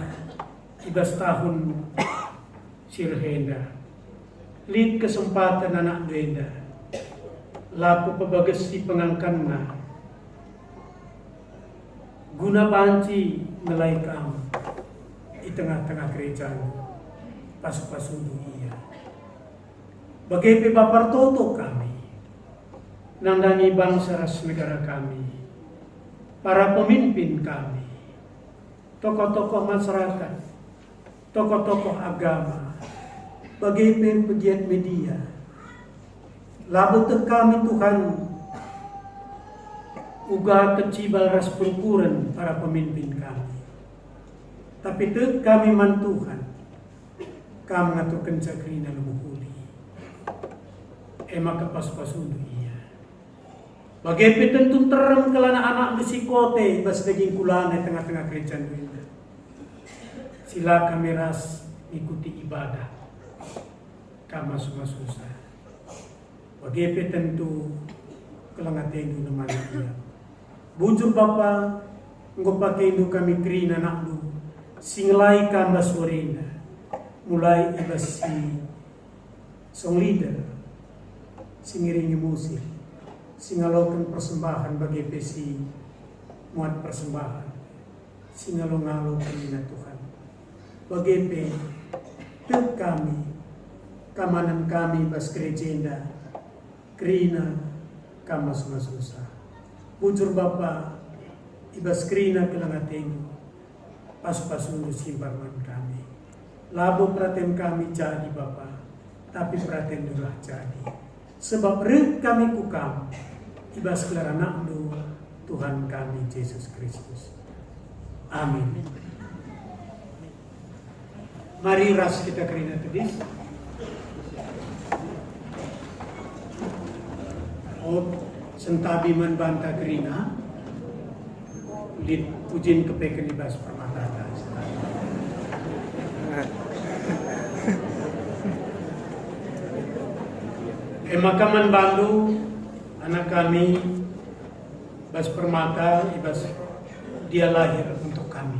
ibas tahun sirhenda lid kesempatan anak duenda laku pebagas si pengangkanna guna panci ngelai kamu di tengah-tengah gereja pasu-pasu iya bagai Bapak toto kami nandangi bangsa ras negara kami para pemimpin kami, tokoh-tokoh masyarakat, tokoh-tokoh agama, bagi pegiat media. Labu kami Tuhan, uga kecibal ras perukuran para pemimpin kami. Tapi kami man Tuhan, kami ngaturkan cakrina lumuhuli. Ema kapas-pas undu iya. Bagai tentu terem kelana anak besikote bas daging kulana tengah-tengah kerajaan dunia. Sila kami ras ikuti ibadah. Kama susah. Bagai tentu kelangatendu naman iya. Bujur Bapa, nggo pakai indu kami krina nakdu. Singlai kamba sorena. Mulai ibasi song leader, singiringi musik, singalokan persembahan bagi pesi muat persembahan, singalo-ngalokan ina Tuhan. Bagi tek kami, kamanan kami bas kerejenda, krina kama susah. Bujur Bapa, ibas krina kelangatengu, pas-pasundu simparman kami. Labo praten kami jadi Bapa, tapi praten dulah jadi. Sebab rek kami kukam, ibas kelarana du Tuhan kami Yesus Kristus. Amin. Mari ras kita kerina tedis. Sentabi man banta kerina, lid ujin kepeken ibas permata. Makaman Bandu, anak kami, Bas Permata, ibas dia lahir untuk kami.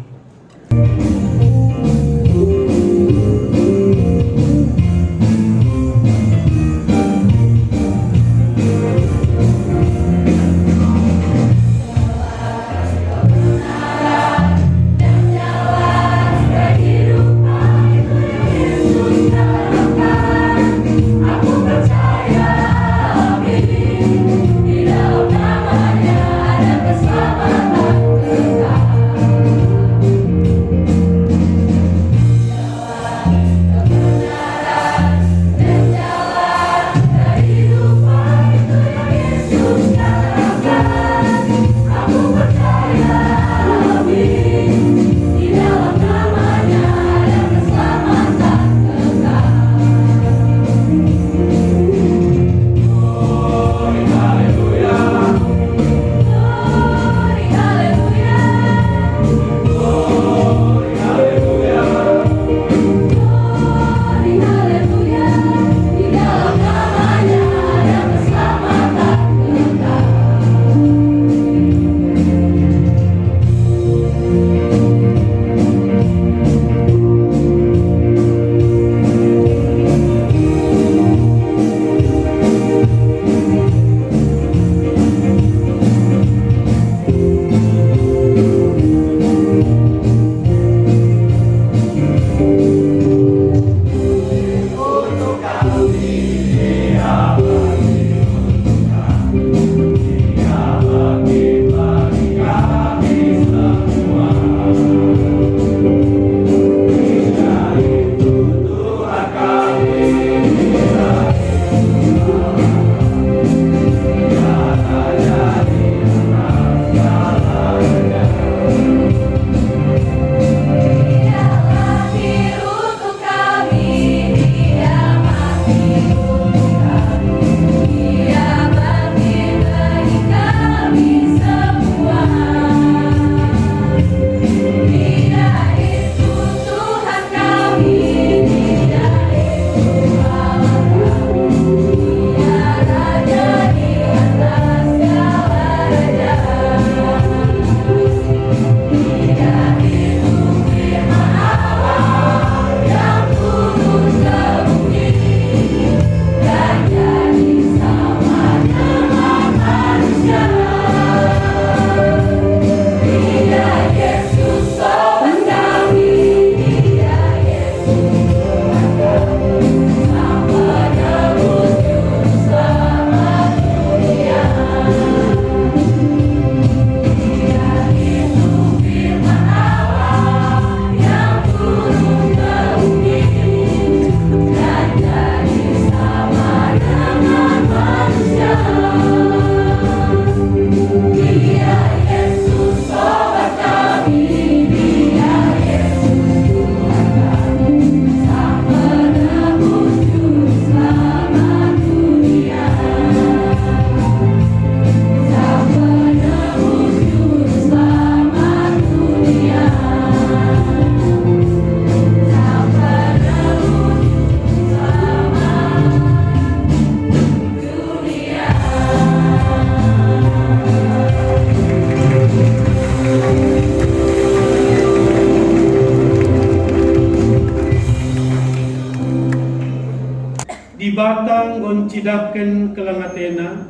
batang goncidaken kelangatena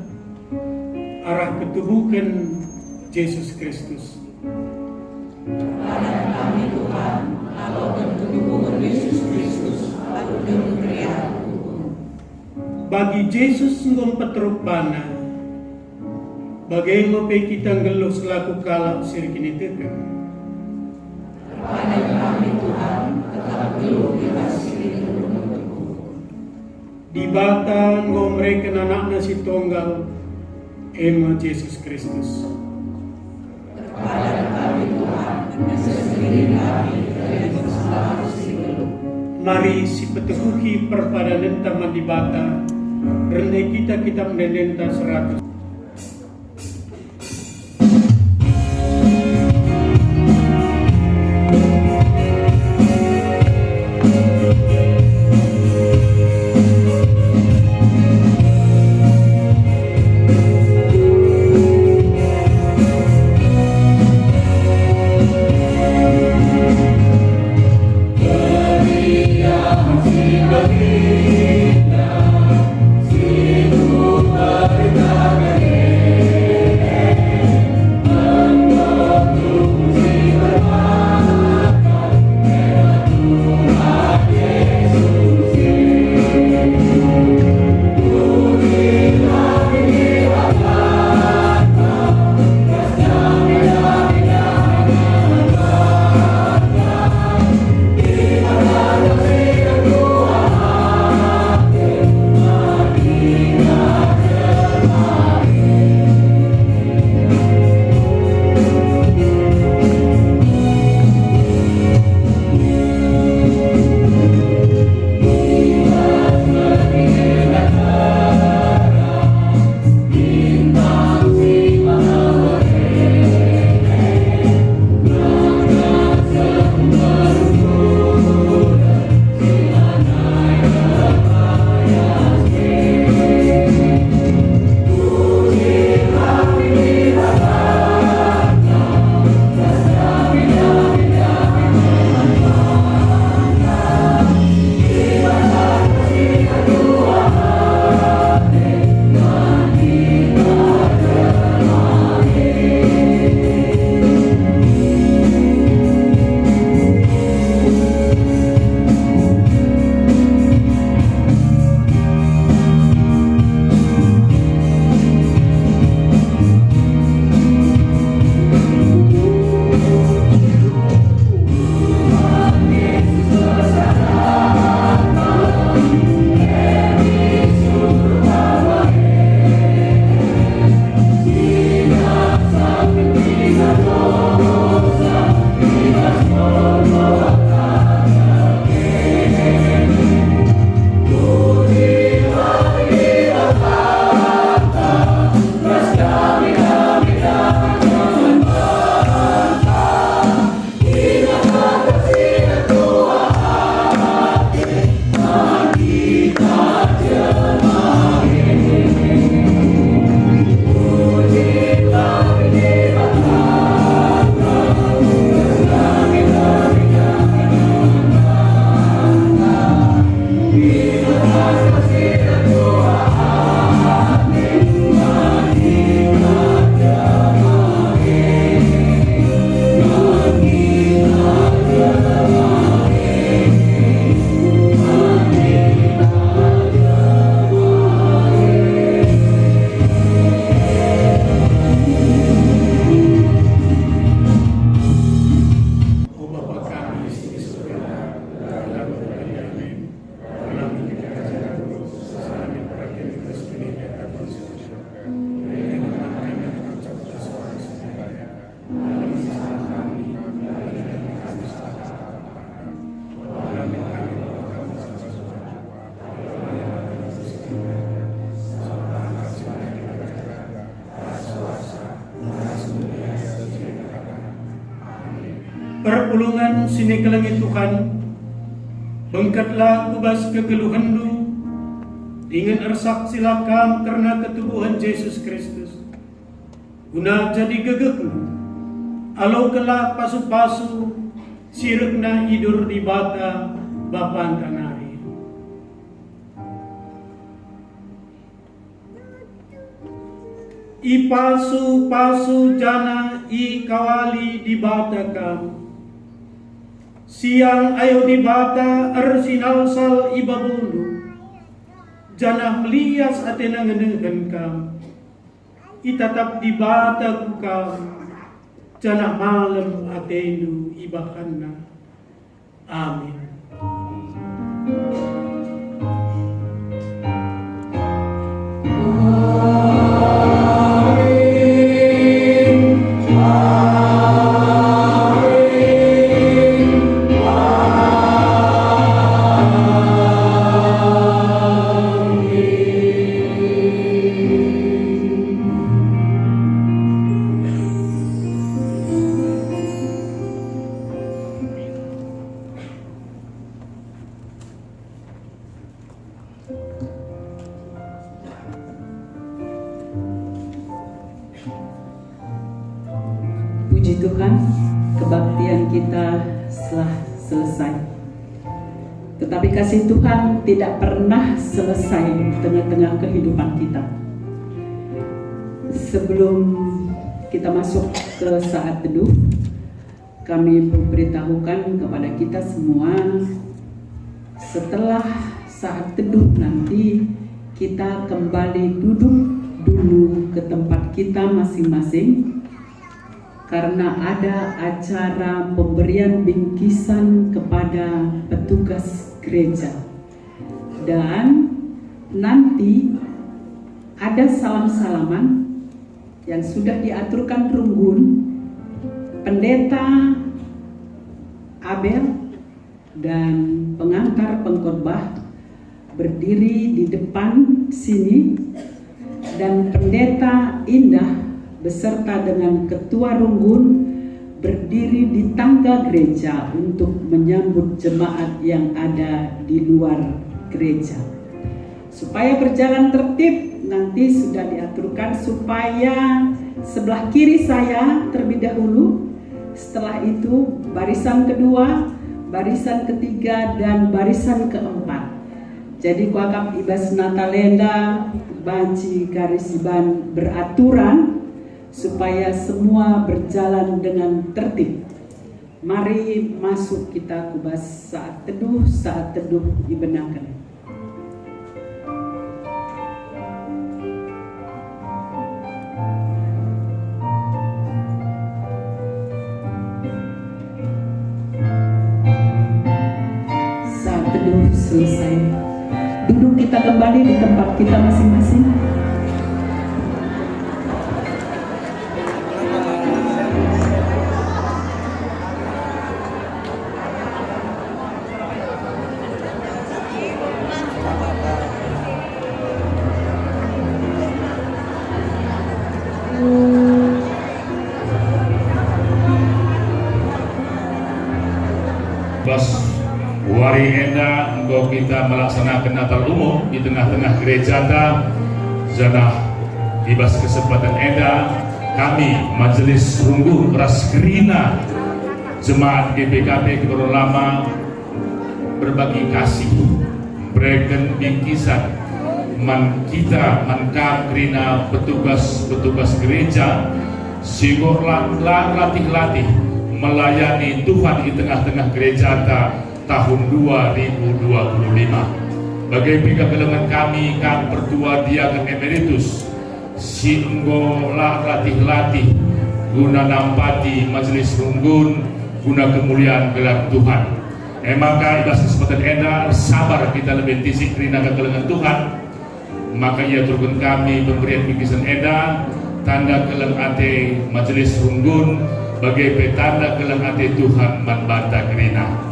arah ketubuhkan Yesus Kristus. Padan kami Tuhan, kalau ketubuhan Yesus Kristus, aku demikian hukum. Bagi Yesus ngom petruk bana, bagai mope kita ngeluh selaku kalap sirkini tekan. Padan kami Tuhan, tetap geluh kita sini Di batang ngom reken anakna si tonggal, Ema Yesus Kristus. Padan kami Tuhan, sesendiri kami dari kesalahan sigeluh. Mari si peteguhi perpadanan taman di bata, rendah kita menendenta 100. perpulungan sini kelengit Tuhan, bengkatlah kubas kegeluhandu, ingin ersak silakam karena ketubuhan Yesus Kristus, guna jadi gegekmu, alau kelak pasu-pasu, sirikna hidur di bata bapan tanari. I pasu jana i kawali di bata kam. Siang ayo di bata ersinalsal i babulu. Jana melias atena ngenengken kam. I tatap di bata ku kam. Jana malam atenu i bakanna. Amin. Puji Tuhan, kebaktian kita telah selesai. Tetapi kasih Tuhan tidak pernah selesai di tengah-tengah kehidupan kita. Sebelum kita masuk ke saat teduh, kami memberitahukan kepada kita semua, setelah saat teduh nanti kita kembali duduk dulu ke tempat kita masing-masing, karena ada acara pemberian bingkisan kepada petugas gereja. Dan nanti ada salam-salaman yang sudah diaturkan Runggun. Pendeta Abel dan pengantar pengkhotbah berdiri di depan sini, dan pendeta Indah beserta dengan ketua Runggun berdiri di tangga gereja untuk menyambut jemaat yang ada di luar gereja. Supaya berjalan tertib, nanti sudah diaturkan supaya sebelah kiri saya terlebih dahulu, setelah itu barisan kedua, barisan ketiga, dan barisan keempat. Jadi kuakap ibas natalenda banci garisiban beraturan supaya semua berjalan dengan tertib. Mari masuk kita kubas saat teduh dibenarkan. Saat teduh selesai, duduk kita kembali di tempat kita masing-masing. Hari enda engkau kita melaksanakan Natal umum di tengah-tengah gereja Zanah dibas kesempatan enda kami Majelis Runggun Raskrina Jemaat GPKP Kebaruan Lama berbagi kasih berikan bingkisan man kita mankam krina petugas gereja sigor latih melayani Tuhan di tengah-tengah gereja tahun 2025. Bagai pihak kelengan kami kan pertua diakan emeritus si enggolah latih guna nampati Majelis Runggun guna kemuliaan gelar Tuhan. Maka ibas kesempatan enda sabar kita lebih tisik rina kelengan Tuhan. Maka ia turun kami pemberian bingkisan enda tanda keleng ate Majelis Runggun bagai petanda keleng ate Tuhan manbanta kerina.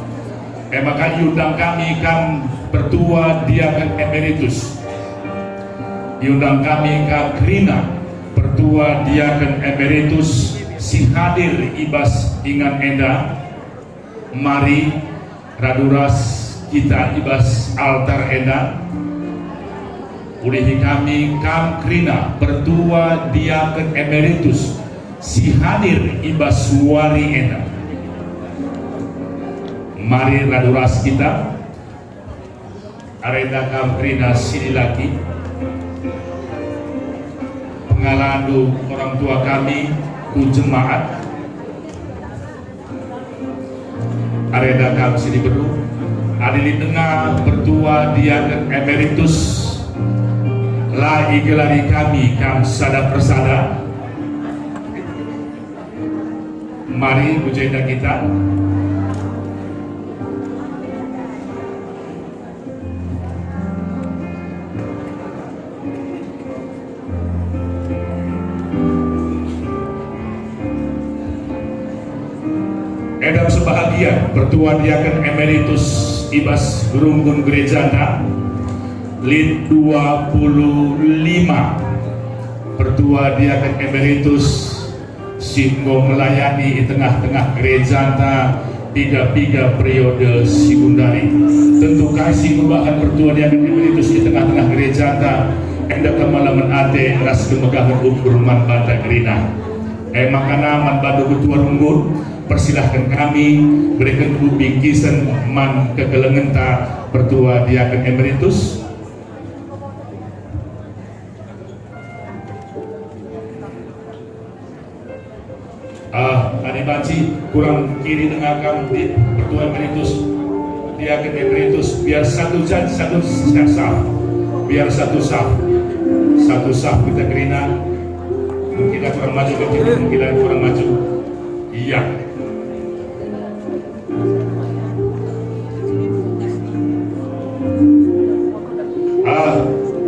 Maka diundang kami kan pertua diakan emeritus, diundang kami kan Krina pertua diakan emeritus si hadir ibas ingan enda. Mari raduras kita ibas altar enda ulihi kami kan Krina pertua diakan emeritus si hadir ibas wari enda. Mari raduras kita arenda kamprina sini lagi ngalandu orang tua kami ku jemaat areda kami sini beru adili tengah bertua diaken emeritus la igelari kami kam sada persada. Mari bujenda kita edam sebahagia bertua diaken emeritus Ibas Gerunggun Gerejana Lid 25 bertua diaken emeritus singgo melayani di tengah-tengah gerejana tiga periode sekundari. Tentu kasih membahan bertua diaken emeritus di tengah-tengah gerejana endak kemalaman ate ras kemegahan ukur man banta gerina. Makana man batu ketua runggun persilahkan kami berikan bingkisan man kegelengan ta bertua diaken emeritus. Adibanci kurang kiri tengah kami bertua emeritus diaken emeritus biar satu saf biar satu saf kita gerina. Kita kurang maju kita kurang maju. Iya.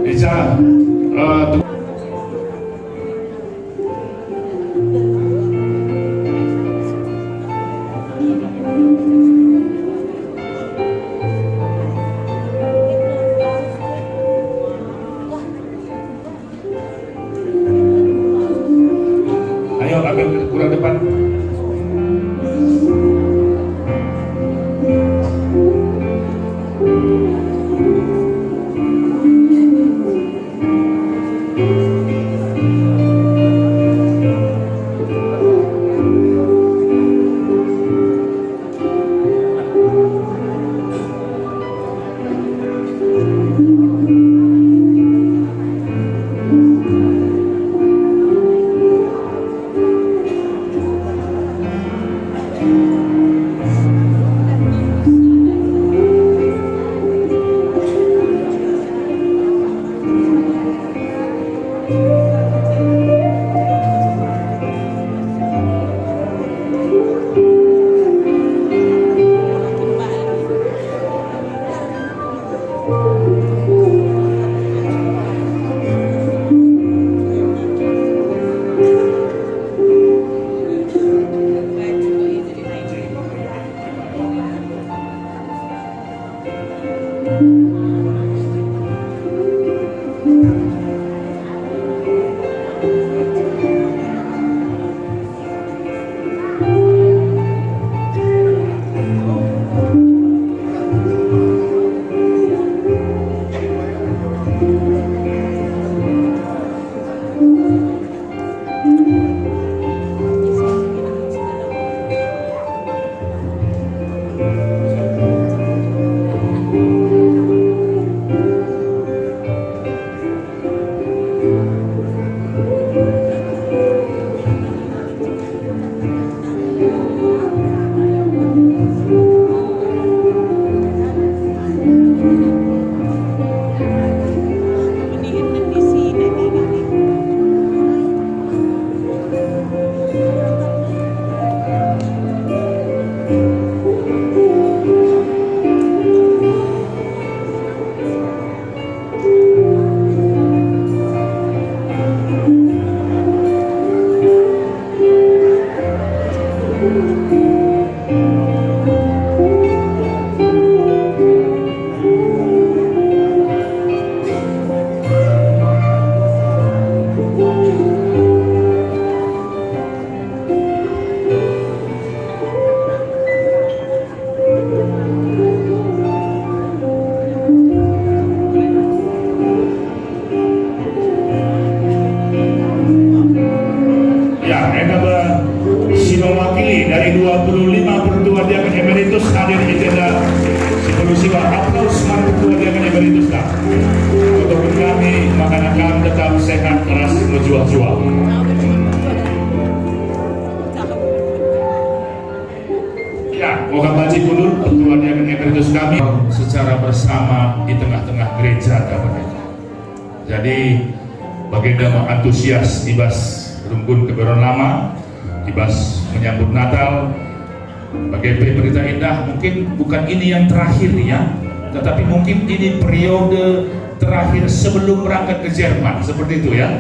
Bisa ayo agak kurang depan. Ya, mewakili dari 25 Ya, moga Baji Kunul, Ketua Diaken Emeritus kami secara bersama di tengah-tengah gereja kapan. Jadi baginda antusias ibas rumpun keberon lama, ibas menyambut Natal. Bagi berita indah, mungkin bukan ini yang terakhir ya, tetapi mungkin ini periode terakhir sebelum berangkat ke Jerman, seperti itu ya.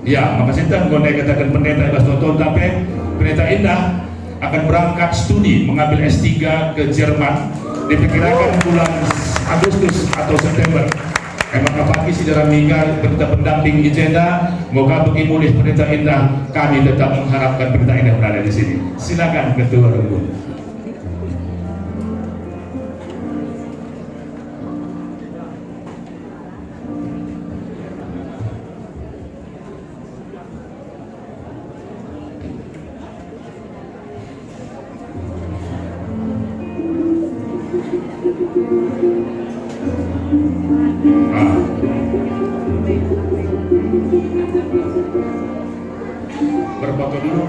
Ya, makasih Tuhan, gue katakan pendeta ibas tonton tapi berita indah akan berangkat studi mengambil S3 ke Jerman, diperkirakan bulan Agustus atau September. Emang pagi saudara Mika berita pendamping Ijenda, moga bagi mulih berita indah, kami tetap mengharapkan berita indah berada di sini. Silakan Ketua Rumpun. Berfoto dulu.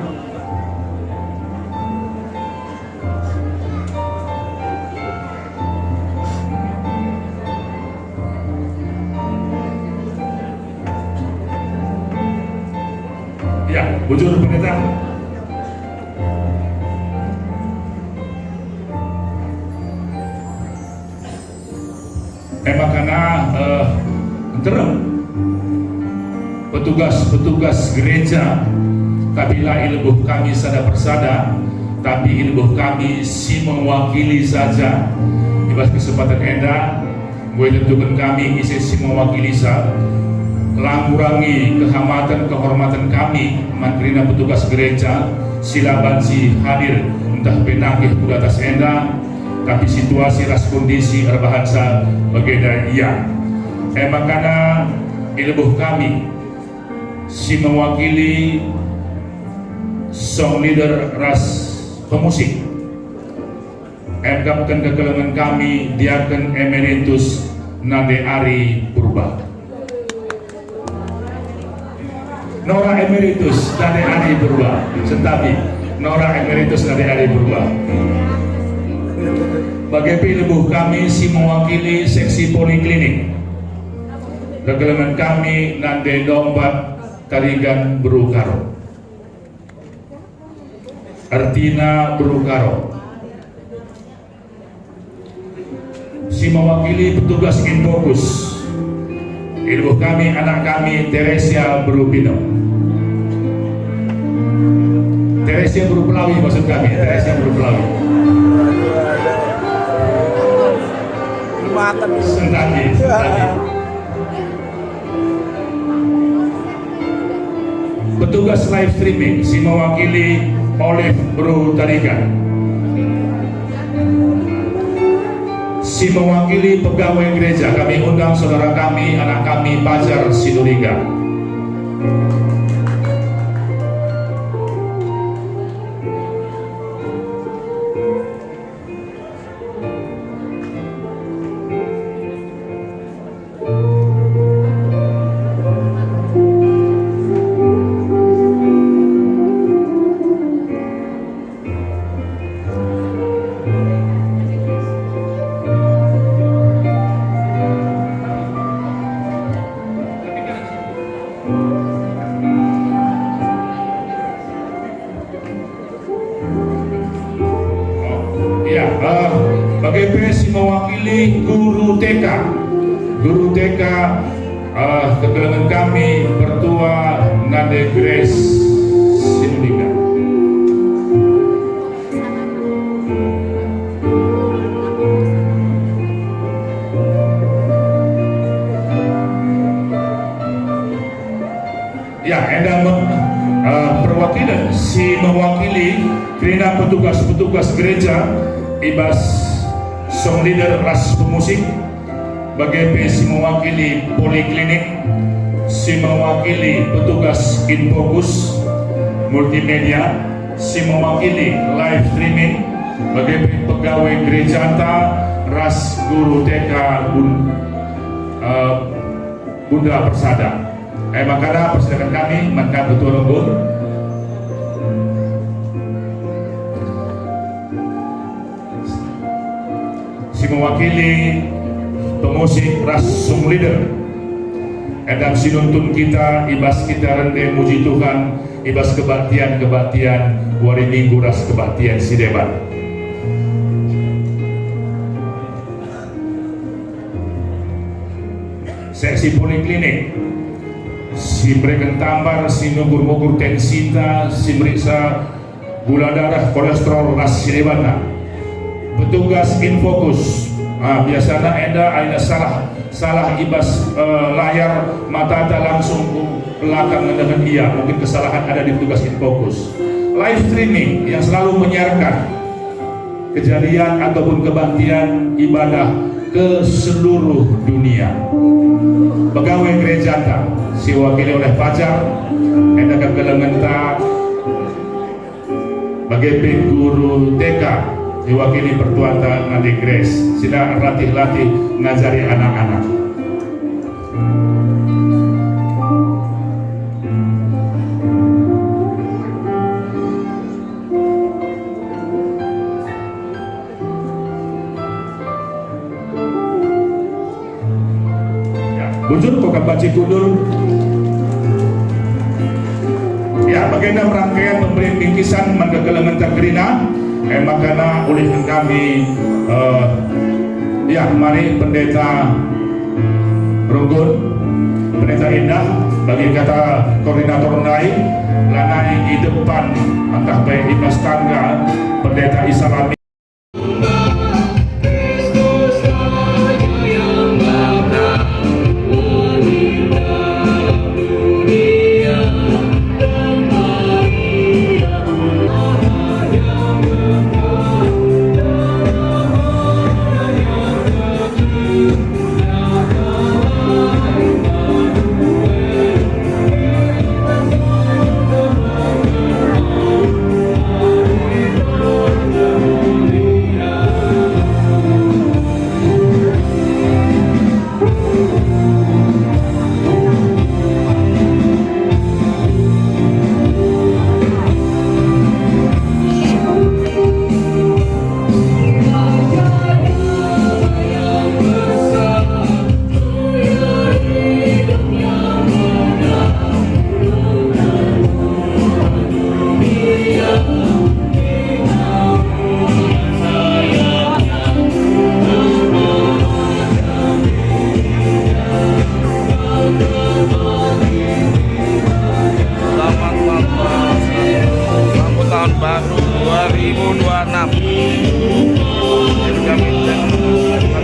Ya, bujur pendeta. Karena petugas gereja kabila ilbuh kami sada persada, tapi ilbuh kami si mewakili saja. Di kesempatan enda, gue tentukan kami isi si mewakili sa, langurangi kehormatan kami, mantrina petugas gereja, silaban si hadir entah penakih kuda atas enda, tapi situasi ras kondisi erbahasa bageda iya. Makanya ilbuh kami si mewakili song leader ras pemusik, engkapkan kekelengan kami Diaken Emeritus Nade Ari Purba, Nora Emeritus Nade Ari Purba, sentapi Nora Emeritus Nade Ari Purba. Bagi ilbuh kami si mewakili seksi poliklinik, kekelengan kami Nade Dombat Tarigan Berukaro, Artina Berukaro. Si mewakili petugas Infokus, ilmuh kami anak kami Teresia Berupino, Teresia Berupelawi maksud kami, Teresia Berupelawi. Sentani. Petugas live streaming si mewakili Olive Bro Tarigan, si mewakili pegawai gereja kami undang saudara kami, anak kami Pajar Sinulinga. Bagi si mewakili guru TK, kekelengan kami Pertua Nade Grace Sinulinga. Ya, perwakilan si mewakili kerana petugas gereja ibas song leader ras pemusik, bagi si mewakili poliklinik, si mewakili petugas Infokus multimedia, si mewakili live streaming, bagi pegawai gereja ras guru TK Bunda Persada. Makanya persilakan kami mantan Ketua Rumpun. si mewakili pemusik ras sung leader. Edam sinuntun kita, ibas kita rende muji Tuhan, ibas kebaktian wari minggu ras kebaktian si debat. Seksi poliklinik, si mereka tambar, si nugur-nugur tensita, si meriksa gula darah, kolesterol, ras si debat. Petugas infokus, biasanya ada salah ibas layar mata ada langsung belakang dengan dia, mungkin kesalahan ada di petugas infokus. Live streaming yang selalu menyiarkan kejadian ataupun kebaktian ibadah ke seluruh dunia. Pegawai gereja diwakili oleh Fajar, edakan kelementa bagi guru TK diwakili Pertuanta Nadi Grace. Sila latih-latih ngajari anak-anak. Bujur kok baci kudul. Ya, bagian rangkaian memberi bingkisan menggelemen tergerina. Makanya oleh kami ya mari pendeta Runggun, pendeta Indah bagi kata koordinator lain lanai di depan entah baik ibas tangga pendeta Islami.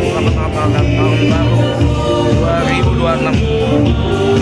Selamat Natal dan Tahun Baru 2026.